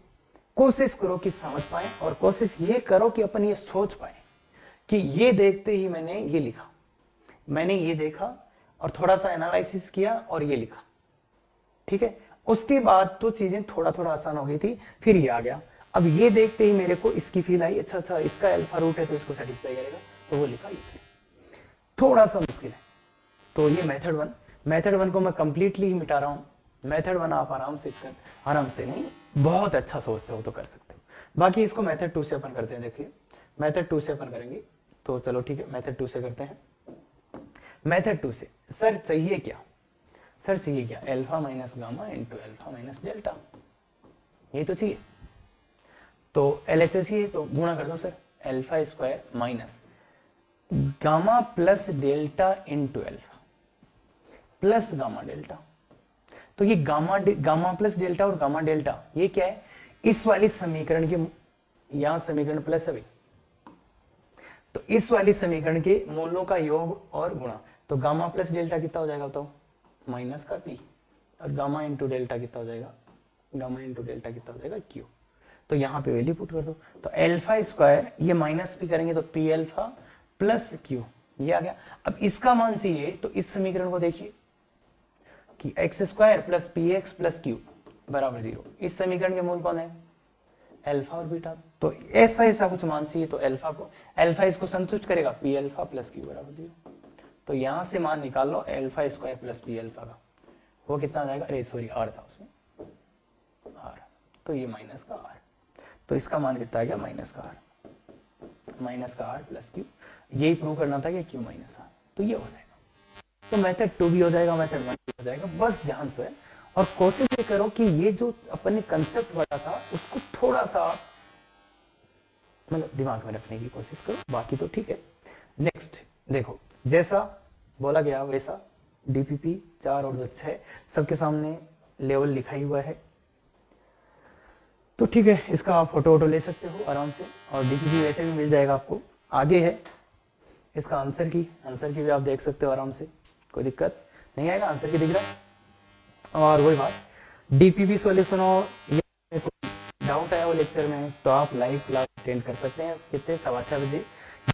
कोशिश करो कि समझ पाए, और कोशिश ये करो कि अपन ये सोच पाए कि ये देखते ही मैंने ये लिखा, मैंने ये देखा और थोड़ा सा एनालिसिस किया और ये लिखा, ठीक है। उसके बाद तो चीजें थोड़ा थोड़ा आसान हो गई थी, फिर ये आ गया। अब ये देखते ही मेरे को इसकी फील आई, अच्छा अच्छा इसका अल्फा रूट है तो इसको सेटिस्फाई करेगा, तो वो लिखा, ये थोड़ा सा मुश्किल है। तो ये मेथड 1, मेथड 1 को मैं कंप्लीटली ही मिटा रहा हूं। मेथड 1 आप आराम से नहीं, बहुत अच्छा सोचते हो तो कर सकते हो। बाकी इसको मेथड 2 से अपन करते हैं। देखिए मेथड 2 से अपन करेंगे, तो चलो ठीक है मेथड 2 से करते हैं। मेथड 2 से सर चाहिए क्या, सर चाहिए क्या, alpha minus gamma into alpha minus delta, यही तो चाहिए। तो LHS ही है तो गुणा कर दो sir, alpha square minus gamma plus delta into alpha plus gamma delta. तो ये गामा प्लस डेल्टा और गामा डेल्टा ये क्या है, इस वाली समीकरण के, यहां समीकरण प्लस है भाई, तो इस वाली समीकरण के मूलों का योग और गुणा। तो गामा प्लस डेल्टा कितना हो जाएगा बताओ, माइनस का पी, और गामा इंटू डेल्टा कितना हो जाएगा, गामा इंटू डेल्टा कितना हो जाएगा क्यू। तो यहाँ पे वैल्यू पुट कर दो, तो अल्फा स्क्वायर ये माइनस पी करेंगे तो पी अल्फा प्लस क्यू, ये आ गया। अब इसका मान चाहिए तो इस समीकरण को देखिए कि x square plus p x plus Q बराबर 0। इस समीकरण के मूल कौन है, अल्फा और बीटा। तो ऐसा ऐसा कुछ मान चाहिए तो अल्फा को, अल्फा इसको संतुष्ट करेगा, पी अल्फा प्लस क्यू बराबर 0। तो यहां से मान निकाल लो alpha square plus p alpha का, वो कितना आ जाएगा, अरे सॉरी आर था उसमें, आर, तो ये माइनस का आर, तो इसका मान कितना आ गया, माइनस का आर प्लस क्यू। यही प्रूव करना था कि क्यू माइनस आर, तो ये हो जाएगा। तो मेथड 2 भी हो जाएगा, मेथड 1 भी हो जाएगा। बस ध्यान से और कोशिश ये करो कि ये जो अपन ने कंसेप्ट पढ़ा था उसको थोड़ा सा मतलब दिमाग में रखने की कोशिश करो, बाकी तो ठीक है। नेक्स्ट देखो, जैसा बोला गया वैसा DPP 4 और 6 सबके सामने लेवल लिखा ही हुआ है, तो ठीक है, इसका आप फोटो ले सकते हो आराम से, और DPP वैसे भी मिल जाएगा आपको। आगे है इसका आंसर की भी आप देख सकते हो आराम से, कोई दिक्कत नहीं आएगा, आंसर की दिख रहा है। और वही बात, DPP सॉल्यूशन हो या कोई डाउट आया हो लेक्चर में तो आप लाइव क्लास अटेंड कर सकते हैं कितने 6:15 बजे।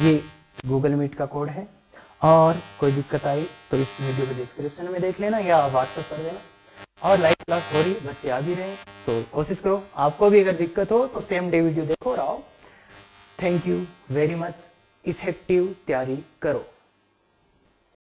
ये गूगल मीट का कोड है, और कोई दिक्कत आई तो इस वीडियो के डिस्क्रिप्शन में देख लेना या व्हाट्सएप कर देना। और लाइव क्लास हो रही, बच्चे आ भी रहे हैं, तो कोशिश करो, आपको भी अगर दिक्कत हो तो सेम डे वीडियो देखो और आओ। Thank you very much, effective तैयारी करो।